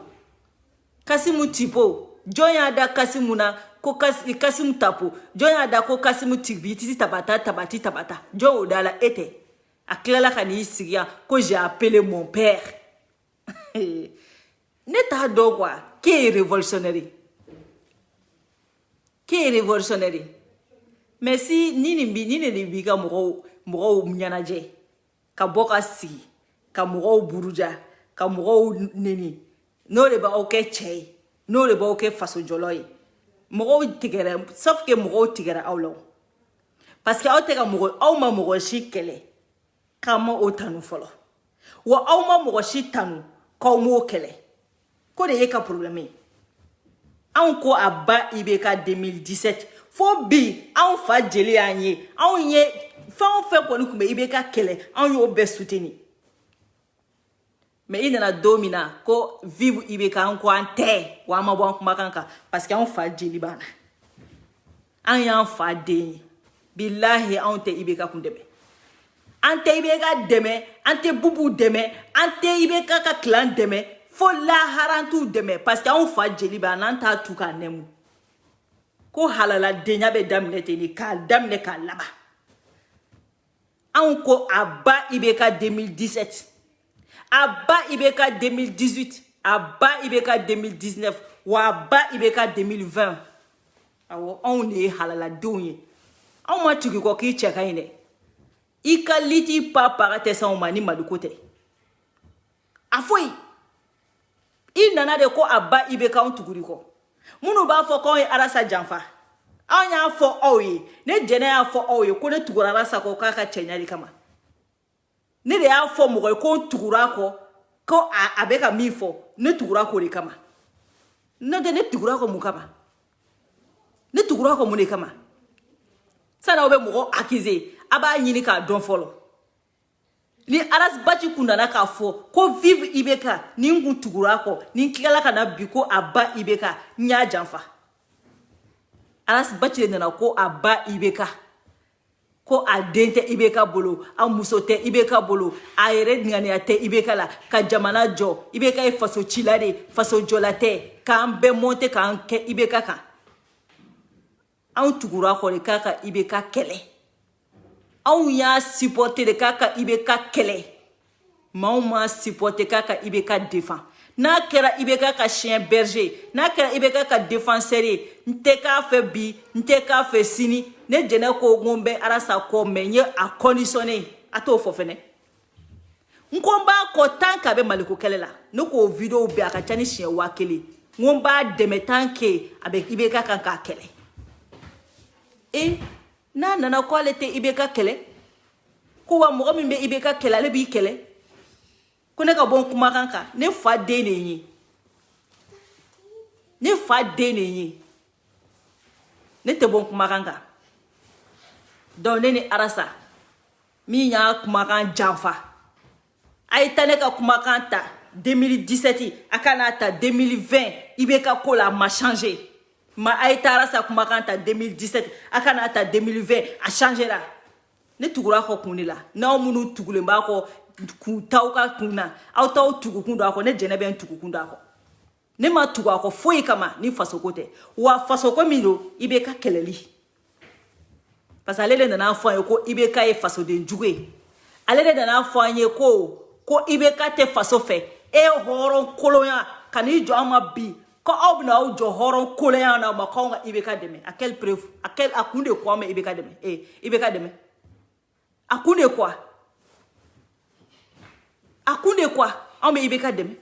Kasimu tipo jɔn y'a da Kasimu na ko Kasimu tapo jɔn y'a da ko Kasimu titi tabata jɔn y'o da la e tɛ a tilala ka n'i sigi yan ko j'ai appelé mon père ne t'a dɔn quoi qui est révolutionnaire mais si ni ne b'i ka mɔgɔw ɲɛnajɛ ka bɔ ka sigi ka mɔgɔw buruja ka mɔgɔw neni n'o de b'aw kɛ cɛ ye n'o de b'aw kɛ fasojɔlɔ ye mɔgɔw tigɛra sauf que mɔgɔw tigɛra aw la parce que aw ma mɔgɔ si kɛlɛ k'aw ma o tanu fɔlɔ wa aw ma mɔgɔ si tanu k'aw m'o kɛlɛ ko de ye ka problème ye anw ko a ba IBK 2017 fo bi anw fa jeli y'an ye anw ye fɛn o fɛn kɔni tun bɛ IBK kɛlɛ anw y'o bɛɛ soutenir mais i nana don min na ko vive IBK an ko an tɛ wa an ma bɔ an kumakan kan parce que anw fa jeli b'an na an y'an fa den ye bilahi anw tɛ IBK kun dɛmɛ an tɛ IBK dɛmɛ an tɛ bubu dɛmɛ an tɛ IBK ka clan dɛmɛ fo lahara t'u dɛmɛ parce que anw fa jeli b'an na an t'a tu k'a nɛmu ko halala denya bɛ daminɛ ten de k'a daminɛ k'a laban anw ko a ba IBK 2017 a ba IBK 2018 a ba IBK 2019 wa a ba IBK 2020 awɔ anw de ye halaladenw ye anw ma tugu kɔ k'i cɛ ka ɲi dɛ i ka liti paga tɛ s'anw ma ni maliko tɛ a foyi i nana de ko a ba IBK anw tuguri kɔ minnu b'a fɔ k'anw ye Arasa janfa anw y'a fɔ aw ye ne jɛnɛ y'a fɔ aw ye ko ne tugura Arasa kɔ k'a ka cɛɲali kama ne de y'a fɔ mɔgɔ ye ko n tugura kɔ ko a bɛ ka min fɔ ne tugura kɔ de kama n'o tɛ ne tugura kɔ mun kama ne tugura kɔ mun de kama sani aw bɛ mɔgɔ accuser a b'a ɲini k'a dɔn fɔlɔ ni Aras Bachi kun nana k'a fɔ ko vive IBK ni n kun tugura kɔ ni n tilala ka na bi ko a ba IBK n y'a janfa Aras Bachi de nana ko a ba IBK ko a den tɛ IBK bolo a muso tɛ IBK bolo a yɛrɛ ŋaniya tɛ IBK la ka jamana jɔ IBK ye faso cila de faso jɔla tɛ k'an bɛɛ monter k'an kɛ IBK kan anw tugura kɔ de k'a ka IBK kɛlɛ anw y'a supporter de k'a ka IBK kɛlɛ mais anw m'a supporter k'a ka IBK défend n'a kɛra IBK ka chien berger n'a kɛra IBK ka défenseur ye n tɛ k'a fɛ bi n tɛ k'a fɛ sini ne jɛnɛ ko n bɛ Arasa kɔ mais n ye a conditionné a t'o fɔ fɛnɛ n ko n b'a kɔ tant que a bɛ maliko kɛlɛ la ne k'o vidéo bɛ a ka ca ni siɲɛ 1000 n ko n b'a dɛmɛ tant que a bɛ IBK kan k'a kɛlɛ n'a nana ko ale tɛ IBK kɛlɛ ko wa mɔgɔ min bɛ IBK kɛlɛ ale b'i kɛlɛ ko ne ka bɔ n kumakan kan ne fa den de ye ne fa den de ye ne tɛ bɔ n kumakan kan donc ne ni Arasa min y'a kumakan janfa a ye taa ne ka kumakan ta 2017 a ka n'a ta 2020 IBK ko la a ma changer ma a ye taa Arasa kumakan ta 2017 a ka n'a ta 2020 a changer la ne tugura kɔ kun de la n'aw minnu tugulen b'a kɔ kun t'aw ka kun na aw t'aw tugukun don a kɔ ne jɛnɛ bɛ n tugukun don a kɔ ne ma tugu a kɔ foyi kama ni fasoko tɛ wa fasoko min don IBK kɛlɛli parce que ale de nana fɔ an ye ko IBK ye fasoden jugu ye ale de nana fɔ an ye ko IBK tɛ faso fɛ e ye hɔrɔn kolonya ka n'i jɔ an ma bi ko aw bɛna aw jɔ hɔrɔn kolonya na ma k'anw ka IBK dɛmɛ a quelle preuve a kun de ko an bɛ IBK dɛmɛ IBK dɛmɛ a kun de quoi a kun de quoi anw bɛ IBK dɛmɛ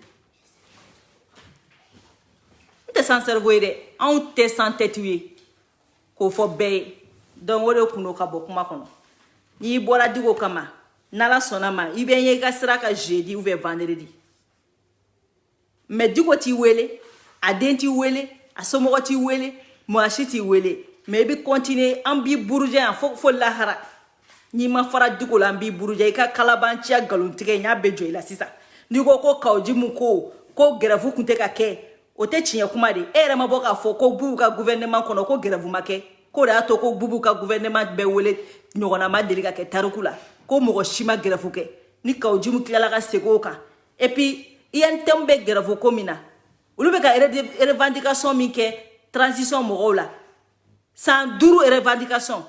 n tɛ sans cerveau ye dɛ anw tɛ sans tête ye k'o fɔ bɛɛ ye donc o de kun do ka bɔ kuma kɔnɔ n'i bɔra Diko kama n'Ala sɔnna ma i bɛ ye i ka sira ka jeudi ou bien vendredi mais Diko t'i wele a den t'i wele a somɔgɔ t'i wele maa si t'i wele mais i bɛ continuer an b'i buruja yan fo lahara n'i ma fara Diko la an b'i buruja i ka kalabanciya nkalontigɛ n y'a bɛɛ jɔ i la sisan n'i ko Kaoji mun ko grève kun tɛ ka kɛ o tɛ tiɲɛ kuma de e yɛrɛ ma bɔ k'a fɔ ko Bubu ka gouvernement kɔnɔ ko grève ma kɛ ko de y'a to ko Bubu ka gouvernement bɛɛ wele ɲɔgɔnna ma deli ka kɛ tariku la ko mɔgɔ si ma grève kɛ ni Kaoji mun tilala ka segin o kan et puis INTM bɛ grève ko min na olu bɛ ka revendication min kɛ transition mɔgɔw la san 5 revendication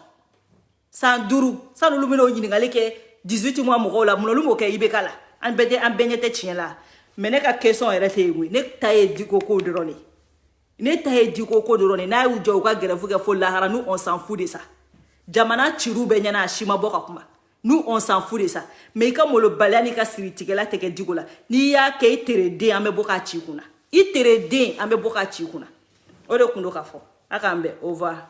san 5 sani olu bɛna o ɲininkali kɛ 18 mois mɔgɔw la mun olu m'o kɛ IBK la an bɛɛ ɲɛ tɛ tiɲɛ la mais ne ka question yɛrɛ tɛ yen koyi ne ta ye Diko ko dɔrɔn de ne ta ye Diko ko dɔrɔn de n'a y'u jɔ u ka grève kɛ fo lahara nous on s'en fout de ça jamana ciru bɛ ɲɛna a si ma bɔ ka kuma nous on s'en fout de ça mais i ka molobaliya n'i ka siritigɛla tɛ kɛ Diko la n'i y'a kɛ i tere den an bɛ bɔ k'a ci i kunna i tere den an bɛ bɔ k'a ci i kunna o de kun do ka fɔ a k'an bɛn au revoir